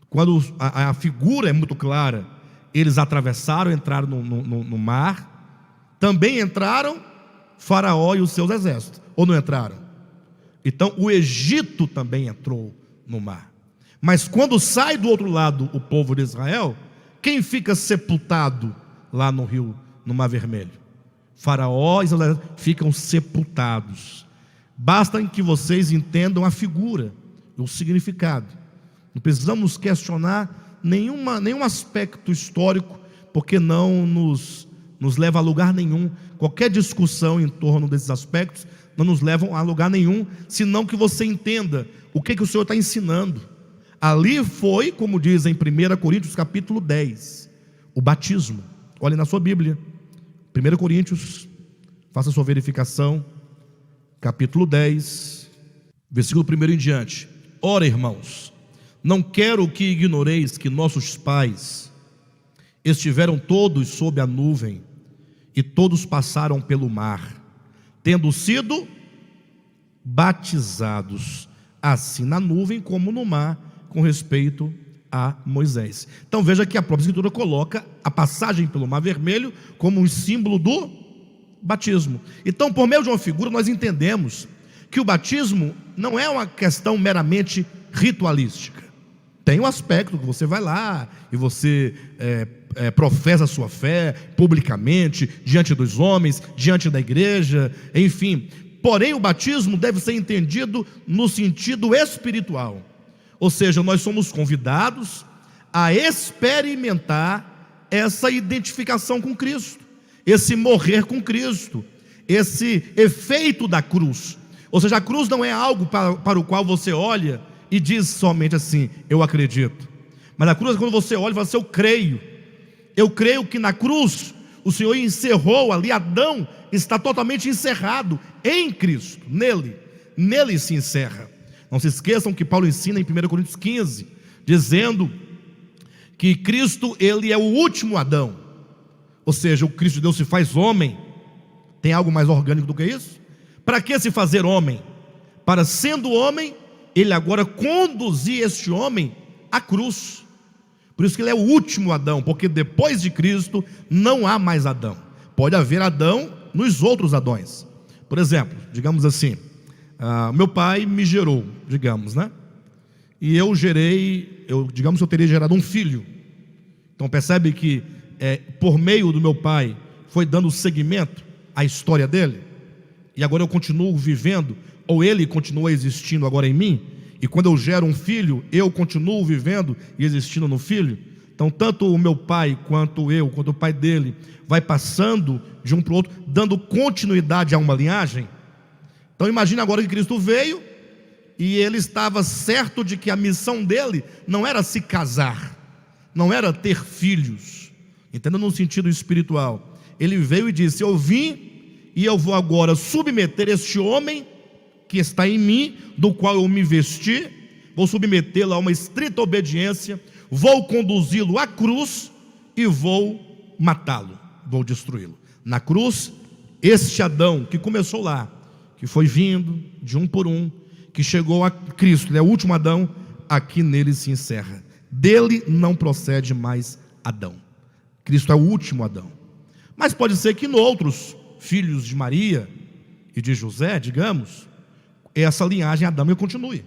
Quando a figura é muito clara, eles atravessaram, entraram no mar. Também entraram Faraó e os seus exércitos, ou não entraram? Então o Egito também entrou no mar. Mas quando sai do outro lado o povo de Israel, quem fica sepultado lá no rio, no Mar Vermelho? Faraó e Israel ficam sepultados. Basta que vocês entendam a figura, o significado. Não precisamos questionar nenhum aspecto histórico, porque não nos leva a lugar nenhum. Qualquer discussão em torno desses aspectos não nos levam a lugar nenhum, senão que você entenda o que o Senhor está ensinando. Ali foi, como diz em 1 Coríntios capítulo 10, o batismo. Olhe na sua Bíblia, 1 Coríntios, faça sua verificação, capítulo 10, versículo 1 em diante. Ora, irmãos, não quero que ignoreis que nossos pais estiveram todos sob a nuvem e todos passaram pelo mar, tendo sido batizados, assim na nuvem como no mar, com respeito a Moisés. Então veja que a própria Escritura coloca a passagem pelo Mar Vermelho como um símbolo do batismo. Então, por meio de uma figura, nós entendemos que o batismo não é uma questão meramente ritualística. Tem um aspecto que você vai lá e você professa a sua fé publicamente, diante dos homens, diante da igreja, enfim. Porém, o batismo deve ser entendido no sentido espiritual. Ou seja, nós somos convidados a experimentar essa identificação com Cristo, esse morrer com Cristo, esse efeito da cruz. Ou seja, a cruz não é algo para o qual você olha e diz somente assim: eu acredito. Mas a cruz é quando você olha e fala assim: eu creio que na cruz o Senhor encerrou ali. Adão está totalmente encerrado em Cristo, nele se encerra. Não se esqueçam que Paulo ensina em 1 Coríntios 15, dizendo que Cristo, ele é o último Adão. Ou seja, o Cristo de Deus se faz homem. Tem algo mais orgânico do que isso? Para que se fazer homem? Para, sendo homem, ele agora conduzia este homem à cruz. Por isso que ele é o último Adão, porque depois de Cristo não há mais Adão. Pode haver Adão nos outros Adões. Por exemplo, digamos assim, meu pai me gerou, digamos, né? E eu gerei, digamos que eu teria gerado um filho. Então percebe que por meio do meu pai foi dando seguimento à história dele. E agora eu continuo vivendo, ou ele continua existindo agora em mim. E quando eu gero um filho, eu continuo vivendo e existindo no filho. Então tanto o meu pai, quanto eu, quanto o pai dele, vai passando de um para o outro, dando continuidade a uma linhagem. Então imagine agora que Cristo veio, e ele estava certo de que a missão dele não era se casar, não era ter filhos, entenda no sentido espiritual. Ele veio e disse: eu vim e eu vou agora submeter este homem que está em mim, do qual eu me vesti, vou submetê-lo a uma estrita obediência, vou conduzi-lo à cruz e vou matá-lo, vou destruí-lo. Na cruz, este Adão que começou lá, que foi vindo de um por um, que chegou a Cristo, ele é o último Adão, aqui nele se encerra. Dele não procede mais Adão. Cristo é o último Adão. Mas pode ser que em outros filhos de Maria e de José, digamos, essa linhagem adâmica continue.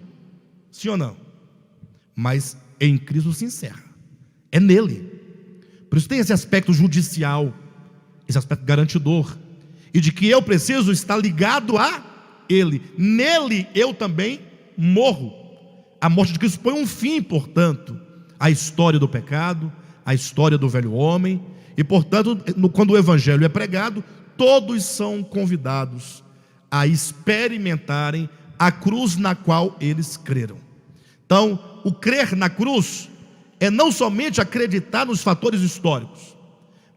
Sim ou não? Mas em Cristo se encerra. É nele. Por isso tem esse aspecto judicial, esse aspecto garantidor, e de que eu preciso estar ligado a ele. Nele eu também morro. A morte de Cristo põe um fim, portanto, à história do pecado, à história do velho homem. E portanto, quando o evangelho é pregado, todos são convidados a experimentarem a cruz na qual eles creram. Então, o crer na cruz é não somente acreditar nos fatores históricos,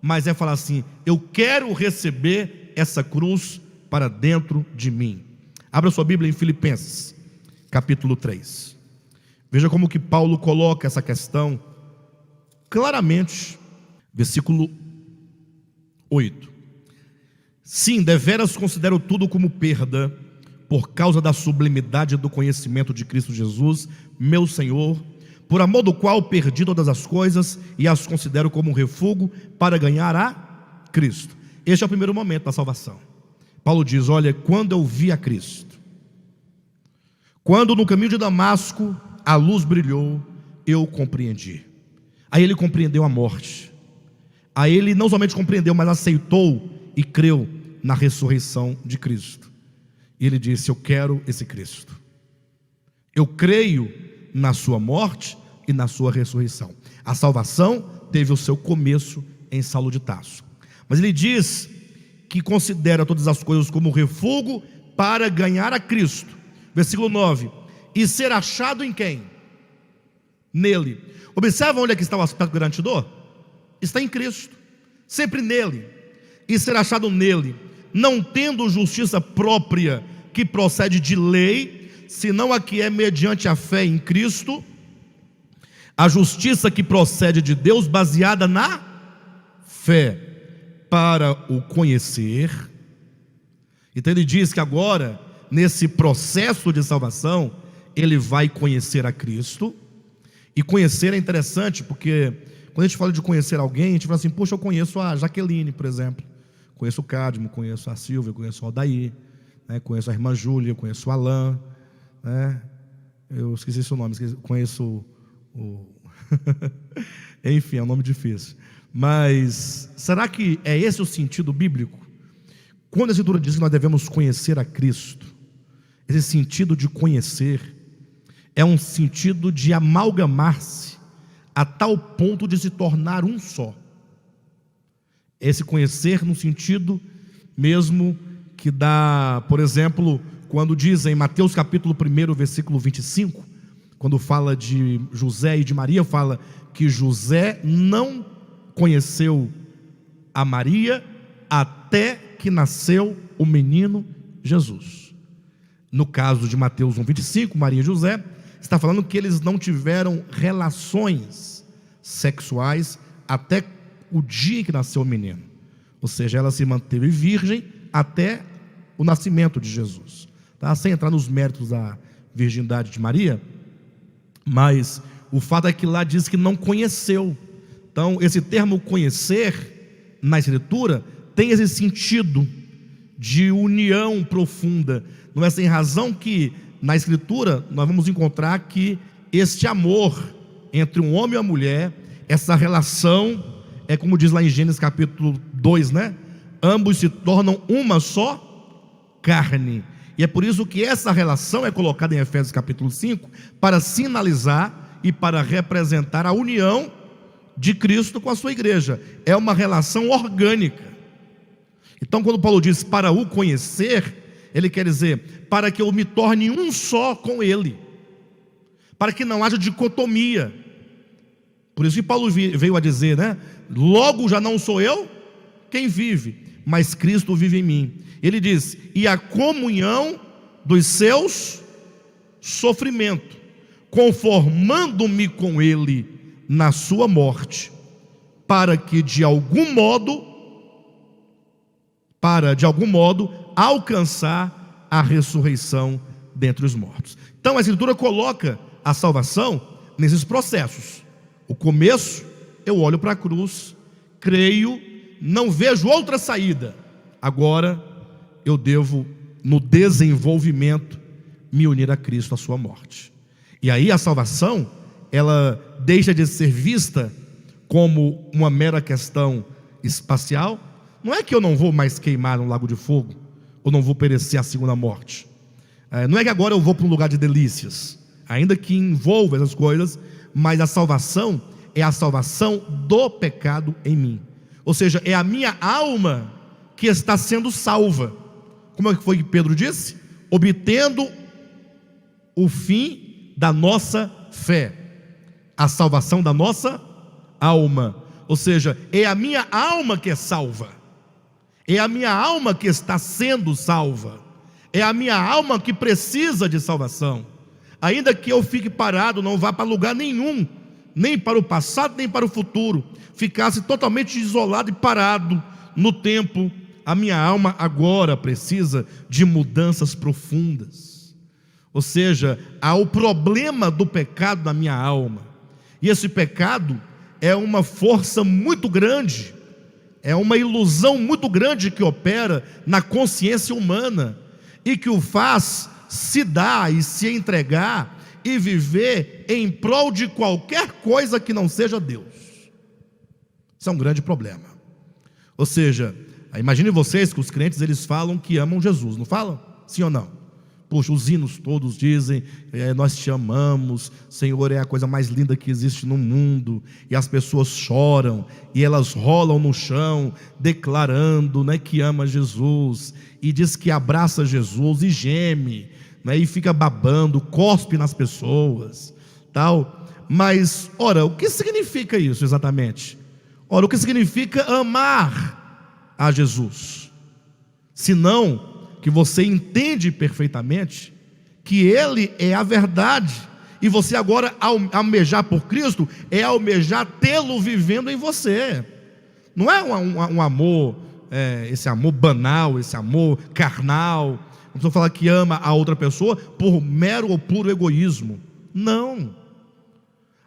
mas é falar assim: eu quero receber essa cruz para dentro de mim. Abra sua Bíblia em Filipenses, capítulo 3. Veja como que Paulo coloca essa questão claramente. Versículo 8. Sim, deveras considero tudo como perda, por causa da sublimidade do conhecimento de Cristo Jesus, meu Senhor, por amor do qual perdi todas as coisas e as considero como um refúgio para ganhar a Cristo. Este é o primeiro momento da salvação. Paulo diz: olha, quando eu vi a Cristo, quando no caminho de Damasco a luz brilhou, eu compreendi. Aí ele compreendeu a morte. Aí ele não somente compreendeu, mas aceitou e creu na ressurreição de Cristo. E ele disse: eu quero esse Cristo. Eu creio na sua morte e na sua ressurreição. A salvação teve o seu começo em Saulo de Tarso. Mas ele diz que considera todas as coisas como refúgio para ganhar a Cristo. Versículo 9. E ser achado em quem? Nele. Observa onde é que está o aspecto garantidor? Está em Cristo, sempre nele. E ser achado nele, não tendo justiça própria que procede de lei, senão a que é mediante a fé em Cristo, a justiça que procede de Deus, baseada na fé, para o conhecer. Então ele diz que agora, nesse processo de salvação, ele vai conhecer a Cristo. E conhecer é interessante, porque quando a gente fala de conhecer alguém, a gente fala assim: poxa, eu conheço a Jaqueline, por exemplo, conheço o Cadmo, conheço a Silvia, conheço o Aldair, né? Conheço a irmã Júlia, conheço o Alain, né? Eu esqueci seu nome, conheço o enfim, é um nome difícil. Mas será que é esse o sentido bíblico? Quando a Escritura diz que nós devemos conhecer a Cristo, esse sentido de conhecer é um sentido de amalgamar-se a tal ponto de se tornar um só. Esse conhecer no sentido mesmo que dá, por exemplo, quando diz em Mateus capítulo 1, versículo 25, quando fala de José e de Maria, fala que José não conheceu a Maria até que nasceu o menino Jesus. No caso de Mateus 1,25, Maria e José, está falando que eles não tiveram relações sexuais até o dia em que nasceu o menino. Ou seja, ela se manteve virgem até o nascimento de Jesus, tá? Sem entrar nos méritos da virgindade de Maria, mas o fato é que lá diz que não conheceu. Então esse termo conhecer na Escritura tem esse sentido de união profunda. Não é sem razão que na Escritura nós vamos encontrar que este amor entre um homem e uma mulher, essa relação, é como diz lá em Gênesis capítulo 2, né? Ambos se tornam uma só carne. E é por isso que essa relação é colocada em Efésios capítulo 5, para sinalizar e para representar a união de Cristo com a sua igreja. É uma relação orgânica. Então quando Paulo diz para o conhecer, ele quer dizer para que eu me torne um só com ele, para que não haja dicotomia. Por isso que Paulo veio a dizer, né? Logo já não sou eu quem vive, mas Cristo vive em mim. Ele diz, e a comunhão dos seus sofrimentos, conformando-me com ele na sua morte, para de algum modo alcançar a ressurreição dentre os mortos. Então a Escritura coloca a salvação nesses processos. O começo, eu olho para a cruz, creio, não vejo outra saída. Agora eu devo, no desenvolvimento, me unir a Cristo, à sua morte. E aí a salvação, ela deixa de ser vista como uma mera questão espacial. Não é que eu não vou mais queimar no lago de fogo, ou não vou perecer a segunda morte. Não é que agora eu vou para um lugar de delícias, ainda que envolva essas coisas, mas a salvação é a salvação do pecado em mim. Ou seja, é a minha alma que está sendo salva. Como é que foi que Pedro disse? Obtendo o fim da nossa fé, a salvação da nossa alma. Ou seja, é a minha alma que é salva, é a minha alma que está sendo salva, é a minha alma que precisa de salvação. Ainda que eu fique parado, não vá para lugar nenhum, nem para o passado, nem para o futuro, ficasse totalmente isolado e parado no tempo, a minha alma agora precisa de mudanças profundas. Ou seja, há o problema do pecado na minha alma, e esse pecado é uma força muito grande, é uma ilusão muito grande que opera na consciência humana, e que o faz se dar e se entregar e viver em prol de qualquer coisa que não seja Deus. Isso é um grande problema. Ou seja, imagine vocês que os crentes, eles falam que amam Jesus, não falam? Sim ou não? Poxa, os hinos todos dizem, nós te amamos, Senhor, é a coisa mais linda que existe no mundo. E as pessoas choram, e elas rolam no chão, declarando, né, que ama Jesus, e diz que abraça Jesus, e geme, né, e fica babando, cospe nas pessoas, tal. Mas, ora, o que significa isso exatamente? Ora, o que significa amar a Jesus? Senão que você entende perfeitamente que Ele é a verdade, e você agora, ao almejar por Cristo, é almejar tê-lo vivendo em você. Não é um amor, esse amor banal, esse amor carnal. Não estou falando que ama a outra pessoa por mero ou puro egoísmo. Não.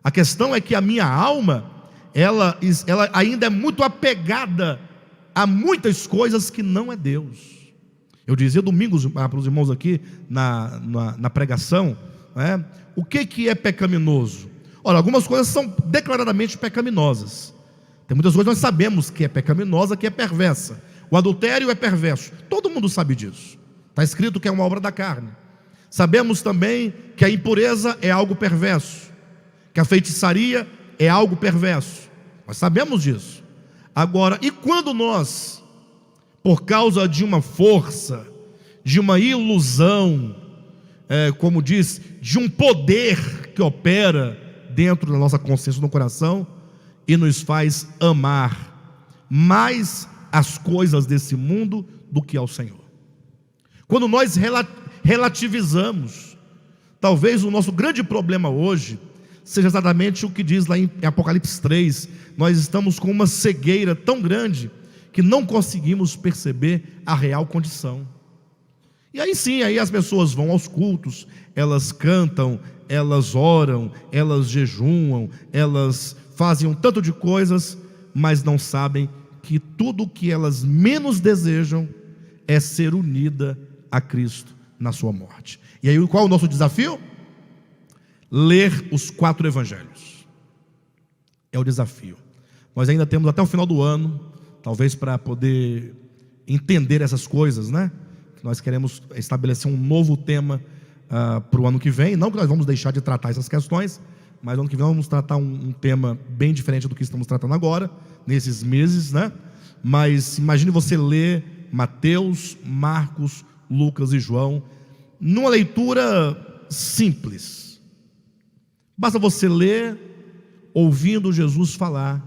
A questão é que a minha alma, ela ainda é muito apegada a muitas coisas que não é Deus. Eu dizia domingo para os irmãos aqui na pregação, né, o que é pecaminoso? Ora, algumas coisas são declaradamente pecaminosas. Tem muitas coisas que nós sabemos que é pecaminosa, que é perversa. O adultério é perverso, todo mundo sabe disso. Está escrito que é uma obra da carne. Sabemos também que a impureza é algo perverso, que a feitiçaria é algo perverso. Nós sabemos disso. Agora, e quando nós, por causa de uma força, de uma ilusão, como diz, de um poder que opera dentro da nossa consciência, no coração, e nos faz amar mais as coisas desse mundo do que ao Senhor? Quando nós relativizamos, talvez o nosso grande problema hoje seja exatamente o que diz lá em Apocalipse 3, nós estamos com uma cegueira tão grande que não conseguimos perceber a real condição. E aí sim, aí as pessoas vão aos cultos, elas cantam, elas oram, elas jejuam, elas fazem um tanto de coisas, mas não sabem que tudo o que elas menos desejam é ser unida a Cristo na sua morte. E aí qual é o nosso desafio? Ler os 4 evangelhos. É o desafio. Nós ainda temos até o final do ano, talvez para poder entender essas coisas, né? Nós queremos estabelecer um novo tema para o ano que vem. Não que nós vamos deixar de tratar essas questões, mas ano que vem vamos tratar um tema bem diferente do que estamos tratando agora, nesses meses, né? Mas imagine você ler Mateus, Marcos, Lucas e João, numa leitura simples. Basta você ler, ouvindo Jesus falar,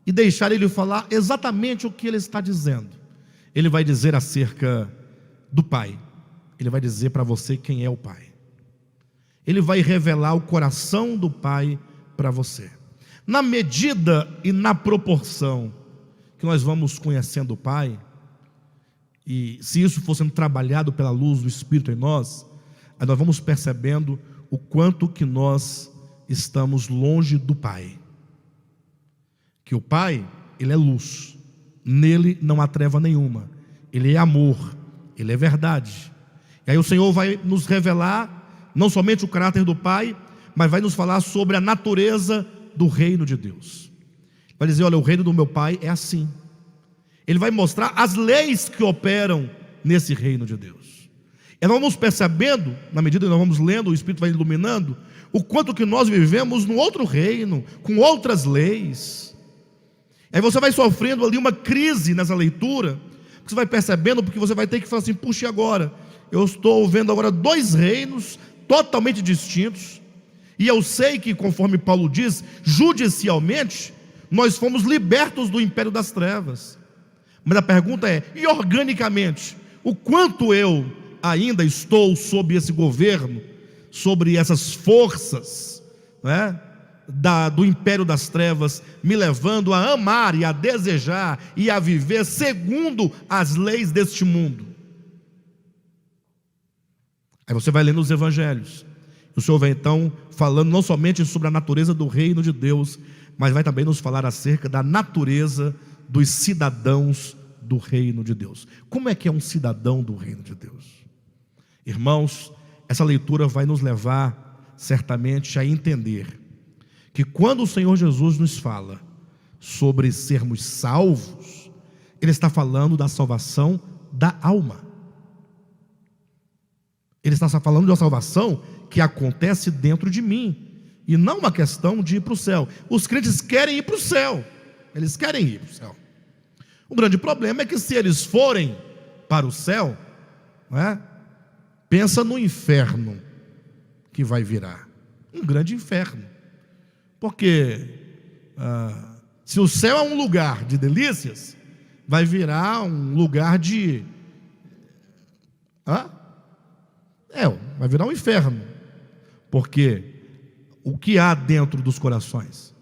e deixar ele falar exatamente o que ele está dizendo. Ele vai dizer acerca do Pai. Ele vai dizer para você quem é o Pai. Ele vai revelar o coração do Pai para você. Na medida e na proporção que nós vamos conhecendo o Pai, e se isso for sendo trabalhado pela luz do Espírito em nós, aí nós vamos percebendo o quanto que nós estamos longe do Pai. Que o Pai, Ele é luz, nele não há treva nenhuma, Ele é amor, Ele é verdade. E aí o Senhor vai nos revelar não somente o caráter do Pai, mas vai nos falar sobre a natureza do reino de Deus. Vai dizer, olha, o reino do meu Pai é assim. Ele vai mostrar as leis que operam nesse reino de Deus. E nós vamos percebendo, na medida que nós vamos lendo, o Espírito vai iluminando, o quanto que nós vivemos num outro reino, com outras leis. Aí você vai sofrendo ali uma crise nessa leitura, você vai percebendo, porque você vai ter que falar assim, puxa, e agora? Eu estou vendo agora 2 reinos totalmente distintos, e eu sei que, conforme Paulo diz, judicialmente, nós fomos libertos do império das trevas. Mas a pergunta é, e organicamente, o quanto eu ainda estou sob esse governo, sobre essas forças, né, do império das trevas, me levando a amar e a desejar e a viver segundo as leis deste mundo. Aí você vai lendo os evangelhos, o Senhor vai então falando não somente sobre a natureza do reino de Deus, mas vai também nos falar acerca da natureza dos cidadãos do reino de Deus. Como é que é um cidadão do reino de Deus? Irmãos, essa leitura vai nos levar certamente a entender que quando o Senhor Jesus nos fala sobre sermos salvos, Ele está falando da salvação da alma. Ele está falando de uma salvação que acontece dentro de mim, e não uma questão de ir para o céu. Os crentes querem ir para o céu, eles querem ir para o céu. O grande problema é que se eles forem para o céu, não é? Pensa no inferno que vai virar, um grande inferno. Porque se o céu é um lugar de delícias, vai virar um lugar de vai virar um inferno. Porque o que há dentro dos corações?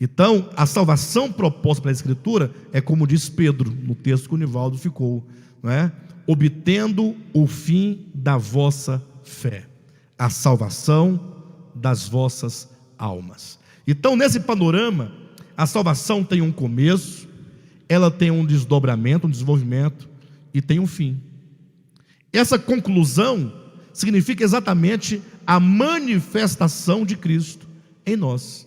Então, a salvação proposta pela Escritura é como diz Pedro no texto que o Nivaldo ficou, não é? Obtendo o fim da vossa fé, a salvação das vossas almas. Então, nesse panorama, a salvação tem um começo, ela tem um desdobramento, um desenvolvimento e tem um fim. Essa conclusão significa exatamente a manifestação de Cristo em nós.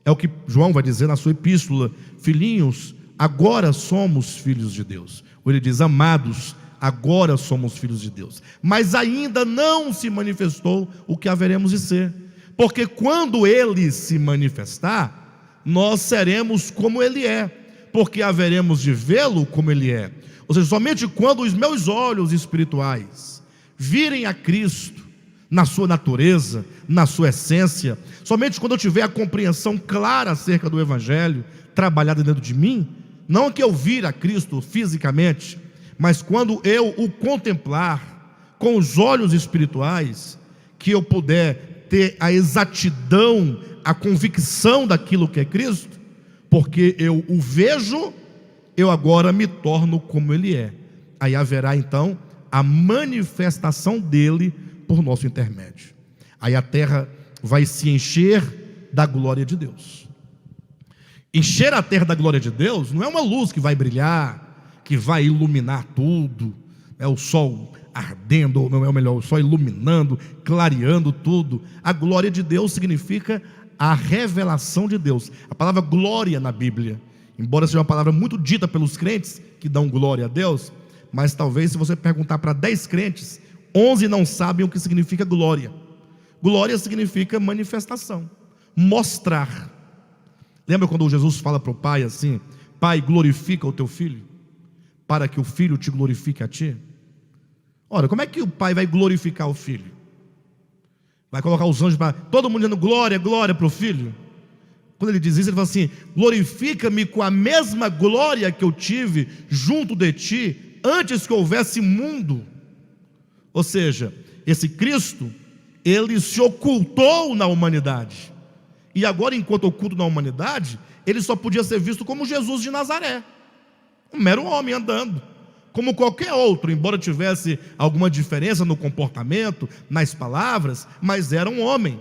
É o que João vai dizer na sua epístola: filhinhos, agora somos filhos de Deus. Ou ele diz, amados, agora somos filhos de Deus. Mas ainda não se manifestou o que haveremos de ser. Porque quando Ele se manifestar, nós seremos como Ele é, porque haveremos de vê-lo como Ele é. Ou seja, somente quando os meus olhos espirituais virem a Cristo na sua natureza, na sua essência, somente quando eu tiver a compreensão clara acerca do Evangelho trabalhado dentro de mim, não que eu vir a Cristo fisicamente, mas quando eu o contemplar com os olhos espirituais, que eu puder ter a exatidão, a convicção daquilo que é Cristo, porque eu o vejo, eu agora me torno como Ele é. Aí haverá então a manifestação dele por nosso intermédio. Aí a terra vai se encher da glória de Deus. Encher a terra da glória de Deus não é uma luz que vai brilhar, que vai iluminar tudo, é o sol ardendo, ou não é o melhor, o sol iluminando, clareando tudo. A glória de Deus significa a revelação de Deus. A palavra glória na Bíblia, embora seja uma palavra muito dita pelos crentes que dão glória a Deus, mas talvez se você perguntar para 10 crentes, 11 não sabem o que significa glória. Glória significa manifestação, mostrar. Lembra quando Jesus fala para o pai assim: Pai, glorifica o teu filho, para que o filho te glorifique a ti? Ora, como é que o pai vai glorificar o filho? Vai colocar os anjos para todo mundo dizendo glória, glória para o filho? Quando ele diz isso, ele fala assim: glorifica-me com a mesma glória que eu tive junto de ti, antes que houvesse mundo. Ou seja, esse Cristo, ele se ocultou na humanidade, e agora, enquanto oculto na humanidade, ele só podia ser visto como Jesus de Nazaré, um mero homem andando, como qualquer outro, embora tivesse alguma diferença no comportamento, nas palavras, mas era um homem.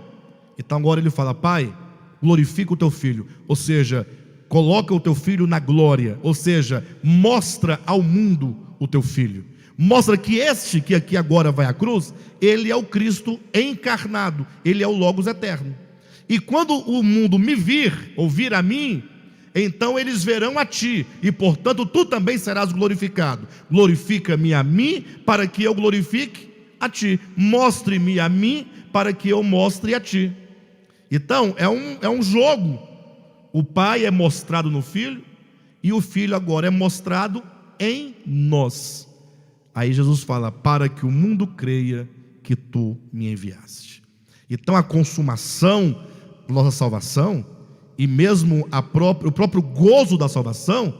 Então agora ele fala: Pai, glorifica o teu filho, ou seja, coloca o teu filho na glória, ou seja, mostra ao mundo o teu filho, mostra que este que aqui agora vai à cruz, ele é o Cristo encarnado, ele é o Logos eterno. E quando o mundo me vir, ou vir a mim, então eles verão a ti, e portanto tu também serás glorificado. Glorifica-me a mim, para que eu glorifique a ti. Mostre-me a mim, para que eu mostre a ti. Então é um jogo. O Pai é mostrado no Filho, e o Filho agora é mostrado em nós. Aí Jesus fala: para que o mundo creia que tu me enviaste. Então a consumação da nossa salvação, e mesmo o próprio gozo da salvação,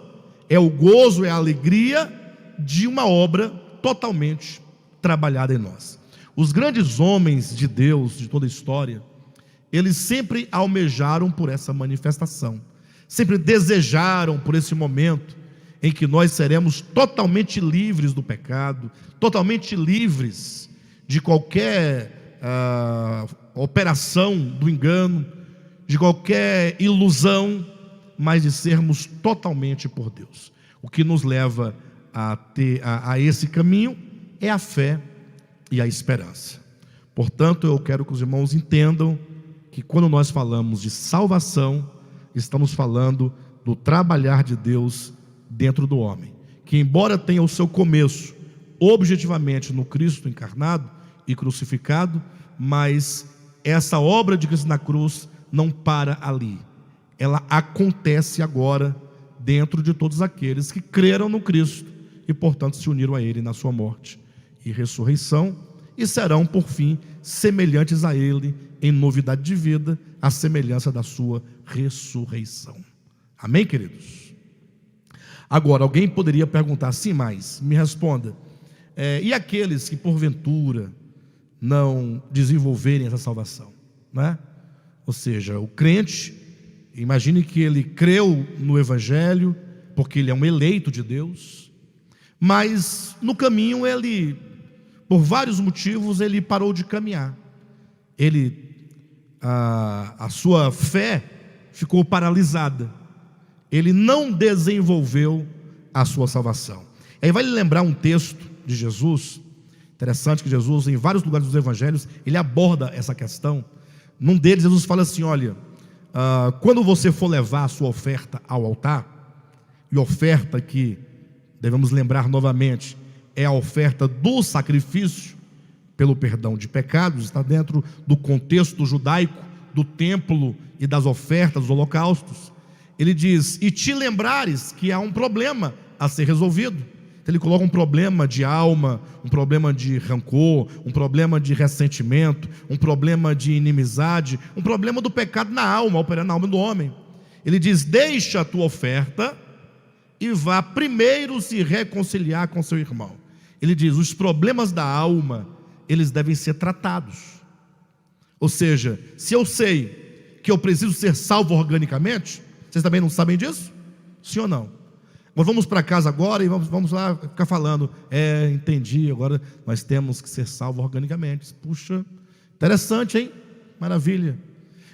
é o gozo, é a alegria de uma obra totalmente trabalhada em nós. Os grandes homens de Deus de toda a história, eles sempre almejaram por essa manifestação, sempre desejaram por esse momento em que nós seremos totalmente livres do pecado, totalmente livres de qualquer operação do engano, de qualquer ilusão, mas de sermos totalmente por Deus. O que nos leva a esse caminho é a fé e a esperança. Portanto, eu quero que os irmãos entendam que quando nós falamos de salvação, estamos falando do trabalhar de Deus dentro do homem, que embora tenha o seu começo objetivamente no Cristo encarnado e crucificado, mas essa obra de Cristo na cruz não para ali, ela acontece agora dentro de todos aqueles que creram no Cristo e portanto se uniram a Ele na sua morte e ressurreição, e serão por fim semelhantes a Ele em novidade de vida, à semelhança da sua ressurreição. Amém, queridos? Agora, alguém poderia perguntar assim, mas me responda, e aqueles que porventura não desenvolverem essa salvação, né? Ou seja, o crente, imagine que ele creu no Evangelho, porque ele é um eleito de Deus, mas no caminho ele, por vários motivos, ele parou de caminhar. A sua fé ficou paralisada, ele não desenvolveu a sua salvação. Aí vai lhe lembrar um texto de Jesus, interessante que Jesus, em vários lugares dos evangelhos, ele aborda essa questão. Num deles, Jesus fala assim: olha, quando você for levar a sua oferta ao altar, e oferta que, devemos lembrar novamente, é a oferta do sacrifício pelo perdão de pecados, está dentro do contexto judaico, do templo e das ofertas, dos holocaustos. Ele diz: e te lembrares que há um problema a ser resolvido. Então ele coloca um problema de alma, um problema de rancor, um problema de ressentimento, um problema de inimizade, um problema do pecado na alma, operando na alma do homem. Ele diz: deixa a tua oferta e vá primeiro se reconciliar com seu irmão. Ele diz: os problemas da alma, eles devem ser tratados. Ou seja, se eu sei que eu preciso ser salvo organicamente, vocês também não sabem disso? Sim ou não? Nós vamos para casa agora e vamos lá ficar falando. Entendi, agora nós temos que ser salvos organicamente. Puxa, interessante, hein? Maravilha.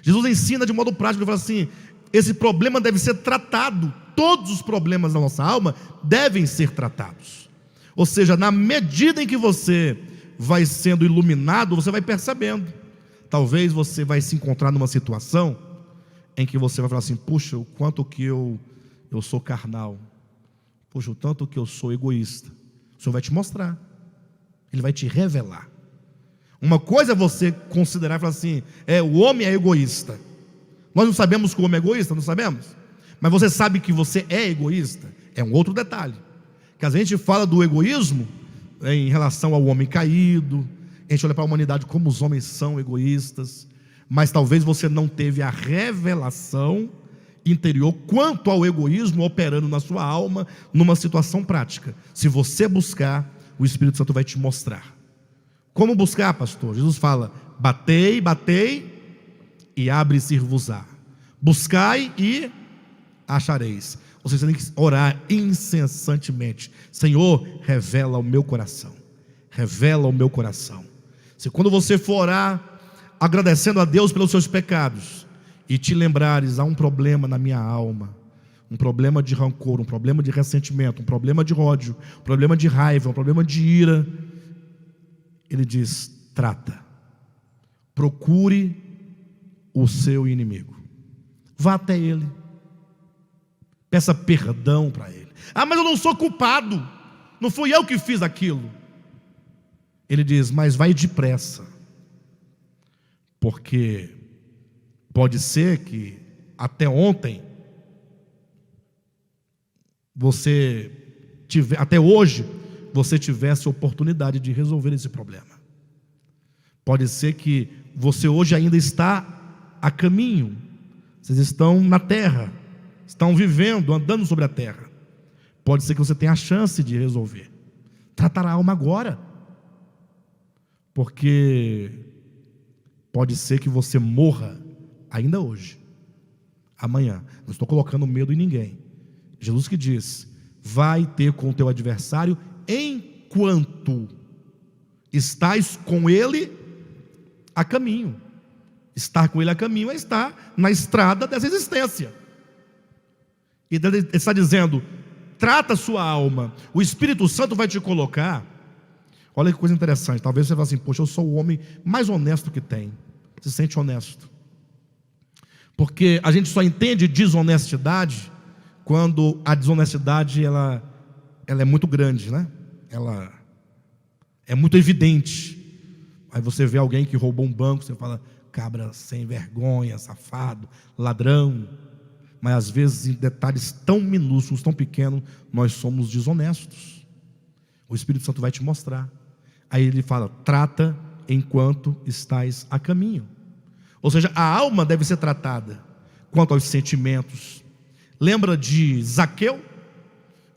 Jesus ensina de modo prático, ele fala assim: esse problema deve ser tratado. Todos os problemas da nossa alma devem ser tratados. Ou seja, na medida em que você vai sendo iluminado, você vai percebendo. Talvez você vai se encontrar numa situação em que você vai falar assim: puxa, o quanto que eu sou carnal. Puxa, o tanto que eu sou egoísta. O Senhor vai te mostrar. Ele vai te revelar. Uma coisa é você considerar e falar assim: o homem é egoísta. Nós não sabemos que o homem é egoísta, não sabemos? Mas você sabe que você é egoísta? É um outro detalhe. Que a gente fala do egoísmo em relação ao homem caído, a gente olha para a humanidade como os homens são egoístas, mas talvez você não teve a revelação interior quanto ao egoísmo operando na sua alma, numa situação prática. Se você buscar, o Espírito Santo vai te mostrar. Como buscar, pastor? Jesus fala: batei, e abre-se-vos-á. Buscai e achareis. Vocês têm que orar incessantemente: Senhor, revela o meu coração. Revela o meu coração. Se quando você for orar, agradecendo a Deus pelos seus pecados, e te lembrares: há um problema na minha alma, um problema de rancor, um problema de ressentimento, um problema de ódio, um problema de raiva, um problema de ira, ele diz: trata, procure o seu inimigo, vá até ele, peça perdão para ele. Mas eu não sou culpado, não fui eu que fiz aquilo. Ele diz: mas vai depressa, porque pode ser que até ontem até hoje você tivesse oportunidade de resolver esse problema. Pode ser que você hoje ainda está a caminho. Vocês estão na terra, estão vivendo, andando sobre a terra. Pode ser que você tenha a chance de resolver. Tratar a alma agora, porque pode ser que você morra ainda hoje, amanhã. Não estou colocando medo em ninguém. Jesus que diz: vai ter com o teu adversário enquanto estás com ele a caminho. Estar com ele a caminho é estar na estrada dessa existência. E ele está dizendo: trata a sua alma. O Espírito Santo vai te colocar. Olha que coisa interessante. Talvez você fale assim: poxa, eu sou o homem mais honesto que tem. Se sente honesto, porque a gente só entende desonestidade quando a desonestidade ela é muito grande, né? Ela é muito evidente. Aí você vê alguém que roubou um banco, você fala: cabra sem vergonha, safado, ladrão. Mas às vezes em detalhes tão minúsculos, tão pequenos, nós somos desonestos. O Espírito Santo vai te mostrar. Aí ele fala: trata enquanto estás a caminho. Ou seja, a alma deve ser tratada quanto aos sentimentos. Lembra de Zaqueu?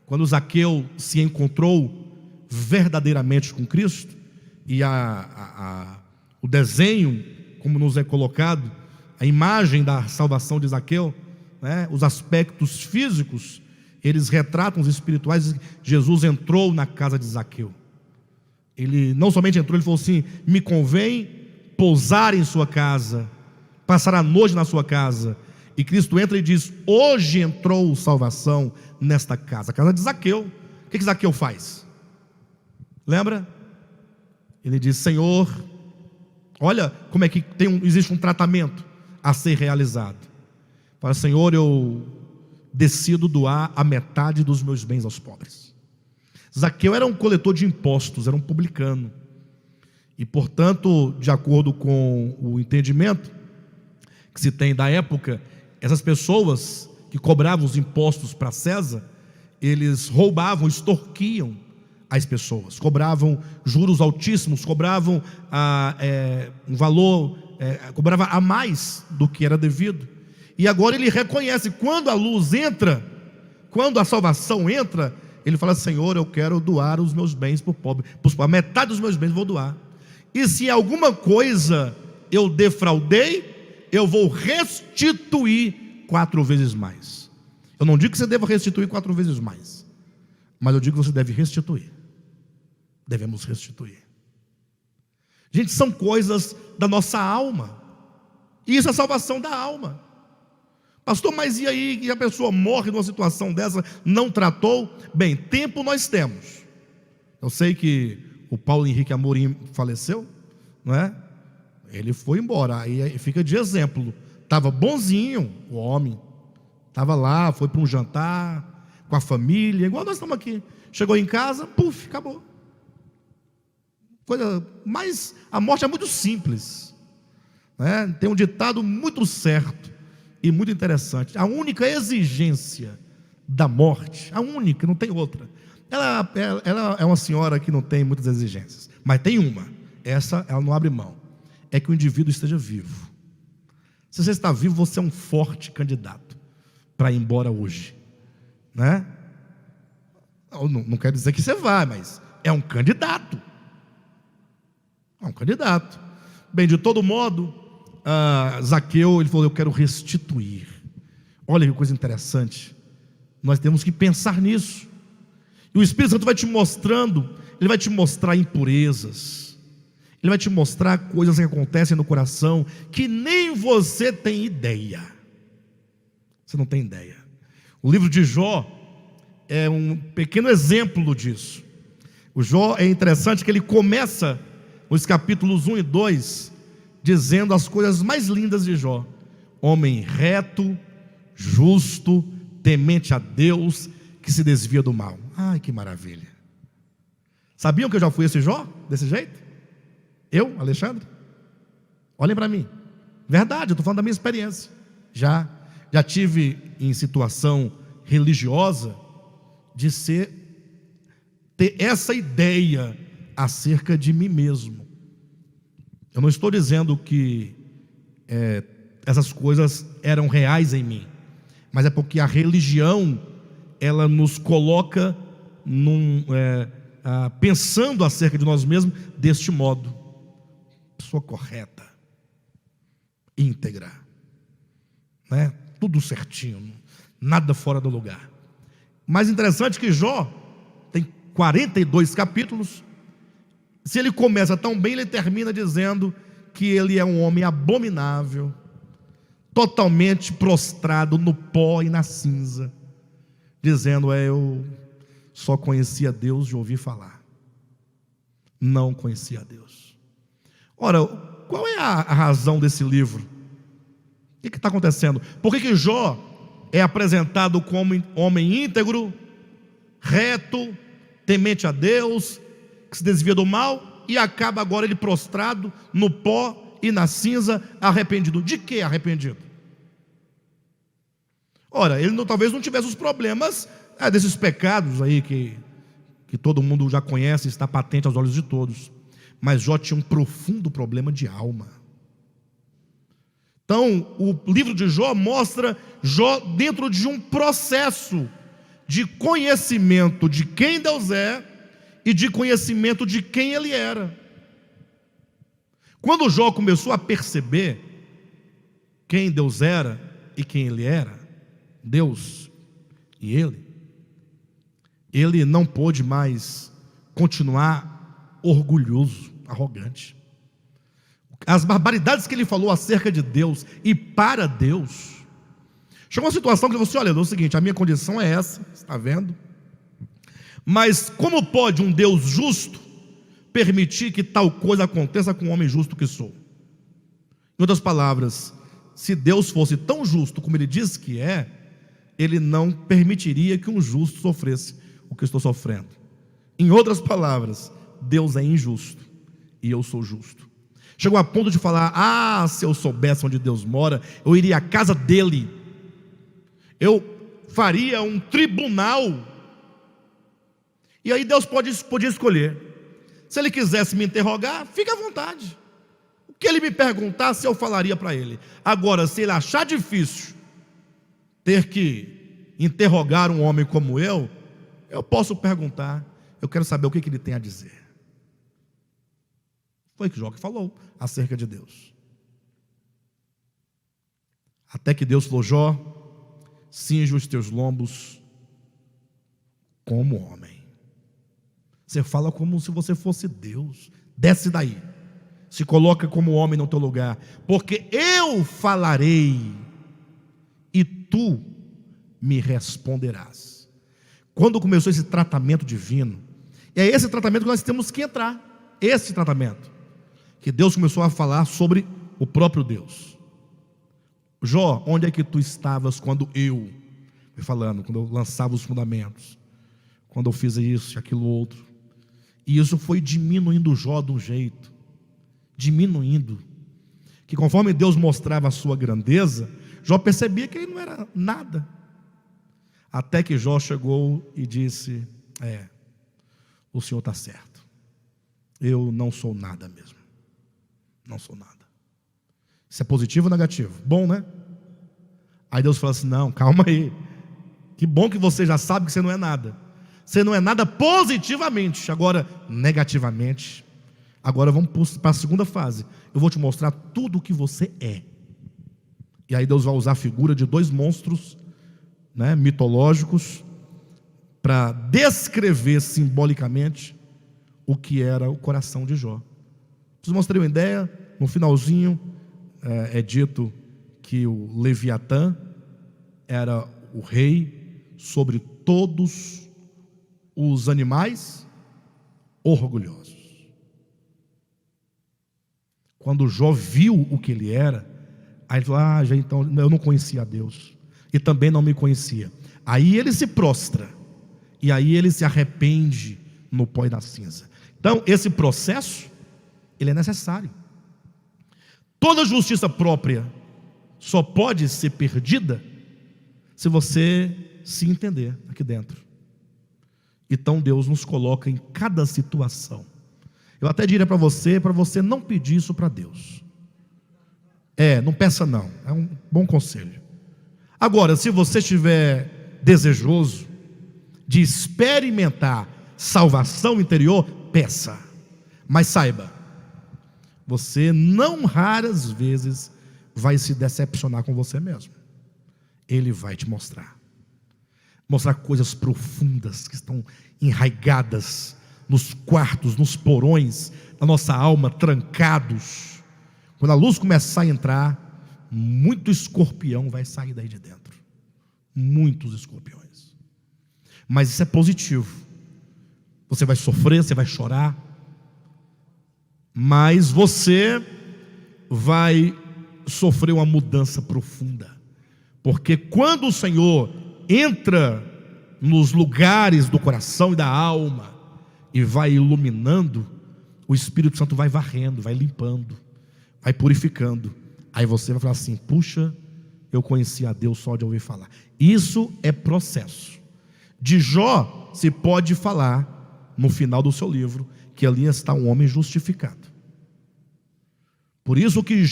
Quando Zaqueu se encontrou verdadeiramente com Cristo, e o desenho, como nos é colocado, a imagem da salvação de Zaqueu, né, os aspectos físicos, eles retratam os espirituais. Jesus entrou na casa de Zaqueu. Ele não somente entrou, ele falou assim: me convém pousar em sua casa, passar a noite na sua casa. E Cristo entra e diz: hoje entrou salvação nesta casa, a casa de Zaqueu. O que Zaqueu faz? Lembra? Ele diz: Senhor, olha como é que existe um tratamento a ser realizado. Fala: Senhor, eu decido doar a metade dos meus bens aos pobres. Zaqueu era um coletor de impostos, era um publicano. E portanto, de acordo com o entendimento que se tem da época, essas pessoas que cobravam os impostos para César, eles roubavam, extorquiam as pessoas, cobravam juros altíssimos, cobravam um valor, cobrava a mais do que era devido. E agora ele reconhece: quando a luz entra, quando a salvação entra, ele fala: Senhor, eu quero doar os meus bens para o pobre, a metade dos meus bens vou doar. E se alguma coisa eu defraudei, eu vou restituir 4 vezes mais. Eu não digo que você deva restituir 4 vezes mais, Mas eu digo que você deve restituir. Devemos restituir. Gente, são coisas da nossa alma. E isso é a salvação da alma. Pastor, mas e aí que a pessoa morre numa situação dessa, não tratou? Bem, tempo nós temos. Eu sei que o Paulo Henrique Amorim faleceu, não é? Ele foi embora, aí fica de exemplo. Estava bonzinho o homem, estava lá, foi para um jantar com a família, igual nós estamos aqui. Chegou em casa, puf, acabou. Mas a morte é muito simples, né? Tem um ditado muito certo e muito interessante. A única exigência da morte, a única, não tem outra. Ela é uma senhora que não tem muitas exigências, mas tem uma. Essa ela não abre mão. É que o indivíduo esteja vivo. Se você está vivo, você é um forte candidato para ir embora hoje, né? Não quer dizer que você vai, mas é um candidato. É um candidato. Bem, de todo modo, Zaqueu, ele falou: eu quero restituir. Olha que coisa interessante. Nós temos que pensar nisso. E o Espírito Santo vai te mostrando, ele vai te mostrar impurezas, ele vai te mostrar coisas que acontecem no coração que nem você tem ideia. Você não tem ideia. O livro de Jó é um pequeno exemplo disso. O Jó é interessante que ele começa nos capítulos 1 e 2 dizendo as coisas mais lindas de Jó: homem reto, justo, temente a Deus, que se desvia do mal. Ai, que maravilha. Sabiam que eu já fui esse Jó, desse jeito? Eu, Alexandre? Olhem para mim. Verdade, eu estou falando da minha experiência. Já tive em situação religiosa de ter essa ideia acerca de mim mesmo. Eu não estou dizendo que essas coisas eram reais em mim, mas é porque a religião, ela nos coloca pensando acerca de nós mesmos deste modo: pessoa correta, íntegra, né? Tudo certinho, nada fora do lugar. Mais interessante que Jó tem 42 capítulos. Se ele começa tão bem, ele termina dizendo que ele é um homem abominável, totalmente prostrado no pó e na cinza, dizendo: eu só conhecia Deus de ouvir falar, não conhecia Deus. Ora, qual é a razão desse livro? O que está acontecendo? Por que Jó é apresentado como homem íntegro, reto, temente a Deus, que se desvia do mal, e acaba agora ele prostrado no pó e na cinza, arrependido? De que arrependido? Ora, ele talvez não tivesse os problemas desses pecados aí que todo mundo já conhece, está patente aos olhos de todos. Mas Jó tinha um profundo problema de alma. Então, o livro de Jó mostra Jó dentro de um processo de conhecimento de quem Deus é e de conhecimento de quem ele era. Quando Jó começou a perceber quem Deus era e quem ele era, Deus e ele não pôde mais continuar orgulhoso, arrogante. As barbaridades que ele falou acerca de Deus e para Deus, chegou uma situação que ele falou assim: olha, é o seguinte, a minha condição é essa, você está vendo? Mas como pode um Deus justo permitir que tal coisa aconteça com um homem justo que sou? Em outras palavras, se Deus fosse tão justo como ele diz que é, ele não permitiria que um justo sofresse o que eu estou sofrendo. Em outras palavras, Deus é injusto e eu sou justo. Chegou a ponto de falar: se eu soubesse onde Deus mora, eu iria à casa dele, eu faria um tribunal. E aí Deus podia escolher. Se ele quisesse me interrogar, fique à vontade. O que ele me perguntasse, eu falaria para ele. Agora, se ele achar difícil ter que interrogar um homem como eu posso perguntar. Eu quero saber o que ele tem a dizer. Foi que Jó que falou acerca de Deus. Até que Deus falou: Jó, cinge os teus lombos como homem. Você fala como se você fosse Deus. Desce daí. Se coloca como homem no teu lugar. Porque eu falarei e tu me responderás. Quando começou esse tratamento divino, é esse tratamento que nós temos que entrar. Esse tratamento. Que Deus começou a falar sobre o próprio Deus. Jó, onde é que tu estavas quando eu, falando, quando eu lançava os fundamentos, quando eu fiz isso e aquilo outro? E isso foi diminuindo Jó de um jeito, diminuindo, que conforme Deus mostrava a sua grandeza, Jó percebia que ele não era nada, até que Jó chegou e disse: o Senhor está certo, eu não sou nada mesmo, não sou nada. Isso é positivo ou negativo? Bom, né? Aí Deus fala assim: não, calma aí, que bom que você já sabe que você não é nada. Você não é nada positivamente, agora negativamente. Agora vamos para a segunda fase. Eu vou te mostrar tudo o que você é. E aí Deus vai usar a figura de dois monstros, né, mitológicos, para descrever simbolicamente o que era o coração de Jó. Vocês mostrei uma ideia. No finalzinho é dito que o Leviatã era o rei sobre todos os animais orgulhosos. Quando Jó viu o que ele era, aí ele falou: já então eu não conhecia a Deus, e também não me conhecia. Aí ele se prostra, e aí ele se arrepende no pó e na cinza. Então esse processo, ele é necessário. Toda justiça própria só pode ser perdida se você se entender aqui dentro. Então Deus nos coloca em cada situação. Eu até diria para você não pedir isso para Deus. Não peça não, é um bom conselho. Agora, se você estiver desejoso de experimentar salvação interior, peça. Mas saiba, você não raras vezes vai se decepcionar com você mesmo. Ele vai te mostrar coisas profundas que estão enraigadas nos quartos, nos porões da nossa alma, trancados. Quando a luz começar a entrar, muito escorpião vai sair daí de dentro. Muitos escorpiões. Mas isso é positivo. Você vai sofrer, você vai chorar, mas você vai sofrer uma mudança profunda. Porque quando o Senhor entra nos lugares do coração e da alma e vai iluminando, o Espírito Santo vai varrendo, vai limpando, vai purificando. Aí você vai falar assim: puxa, eu conheci a Deus só de ouvir falar. Isso é processo. De Jó se pode falar no final do seu livro que ali está um homem justificado. Por isso que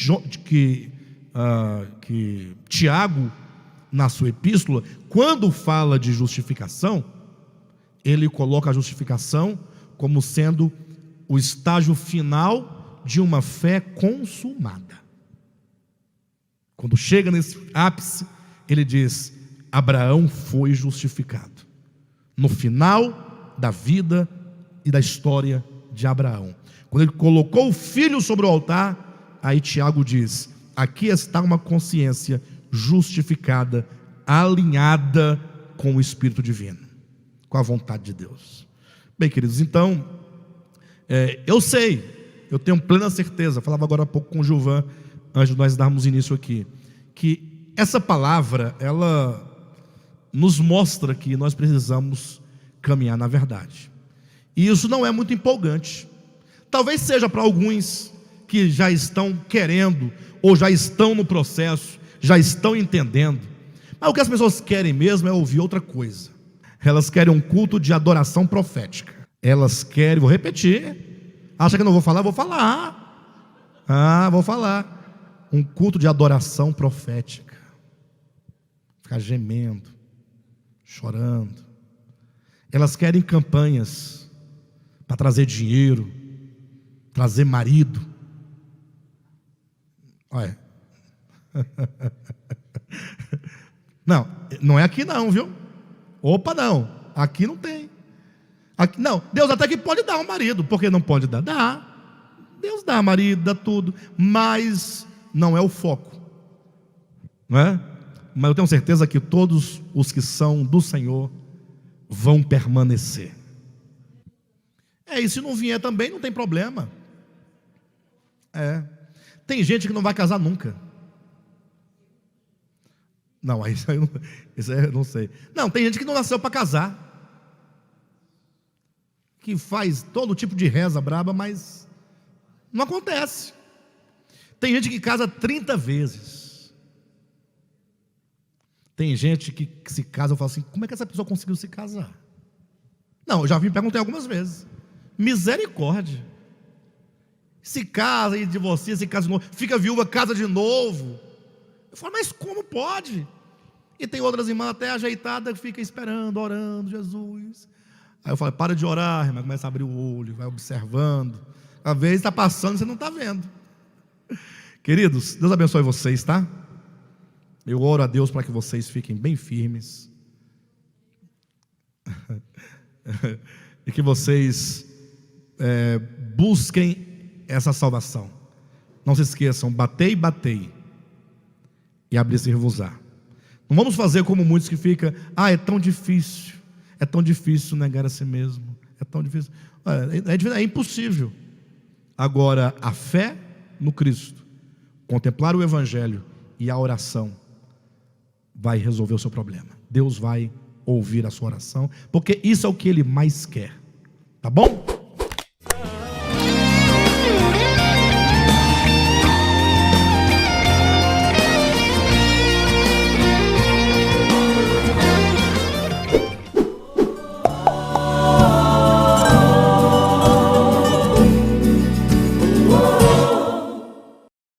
Tiago, na sua epístola, quando fala de justificação, ele coloca a justificação como sendo o estágio final de uma fé consumada. Quando chega nesse ápice, ele diz: Abraão foi justificado. No final da vida e da história de Abraão, quando ele colocou o filho sobre o altar, aí Tiago diz: aqui está uma consciência justificada, alinhada com o Espírito Divino, com a vontade de Deus. Bem, queridos, então eu tenho plena certeza, falava agora há pouco com o Gilvan, antes de nós darmos início aqui, que essa palavra, ela nos mostra que nós precisamos caminhar na verdade. E isso não é muito empolgante. Talvez seja para alguns que já estão querendo, ou já estão no processo, já estão entendendo. Mas o que as pessoas querem mesmo é ouvir outra coisa. Elas querem um culto de adoração profética. Elas querem, vou repetir. Acha que eu não vou falar? Vou falar. Vou falar. Um culto de adoração profética. Ficar gemendo, chorando. Elas querem campanhas para trazer dinheiro, trazer marido. Olha. Não é aqui não, viu? Opa, não. Aqui não tem. Aqui, não, Deus até que pode dar um marido, porque não pode dar? Dá. Deus dá marido, dá tudo, mas não é o foco, não é? Mas eu tenho certeza que todos os que são do Senhor vão permanecer. E se não vier também, não tem problema. Tem gente que não vai casar nunca. Não, isso aí eu não sei. Não, tem gente que não nasceu para casar, que faz todo tipo de reza braba, mas não acontece. Tem gente que casa 30 vezes. Tem gente que se casa, eu falo assim, como é que essa pessoa conseguiu se casar? Não, eu já me perguntei algumas vezes. Misericórdia. Se casa e divorcia, se casa de novo, fica viúva, casa de novo. Eu falo, mas como pode? E tem outras irmãs até ajeitadas que fica esperando, orando, Jesus. Aí eu falo, para de orar, irmã, começa a abrir o olho, vai observando. Às vezes está passando e você não está vendo. Queridos, Deus abençoe vocês, tá? Eu oro a Deus para que vocês fiquem bem firmes. E que vocês busquem essa salvação. Não se esqueçam, batei, e abrir-se-vos-á. Não vamos fazer como muitos que ficam, é tão difícil negar a si mesmo, é tão difícil, é impossível. Agora, a fé no Cristo, contemplar o Evangelho e a oração vai resolver o seu problema. Deus vai ouvir a sua oração, porque isso é o que Ele mais quer, tá bom?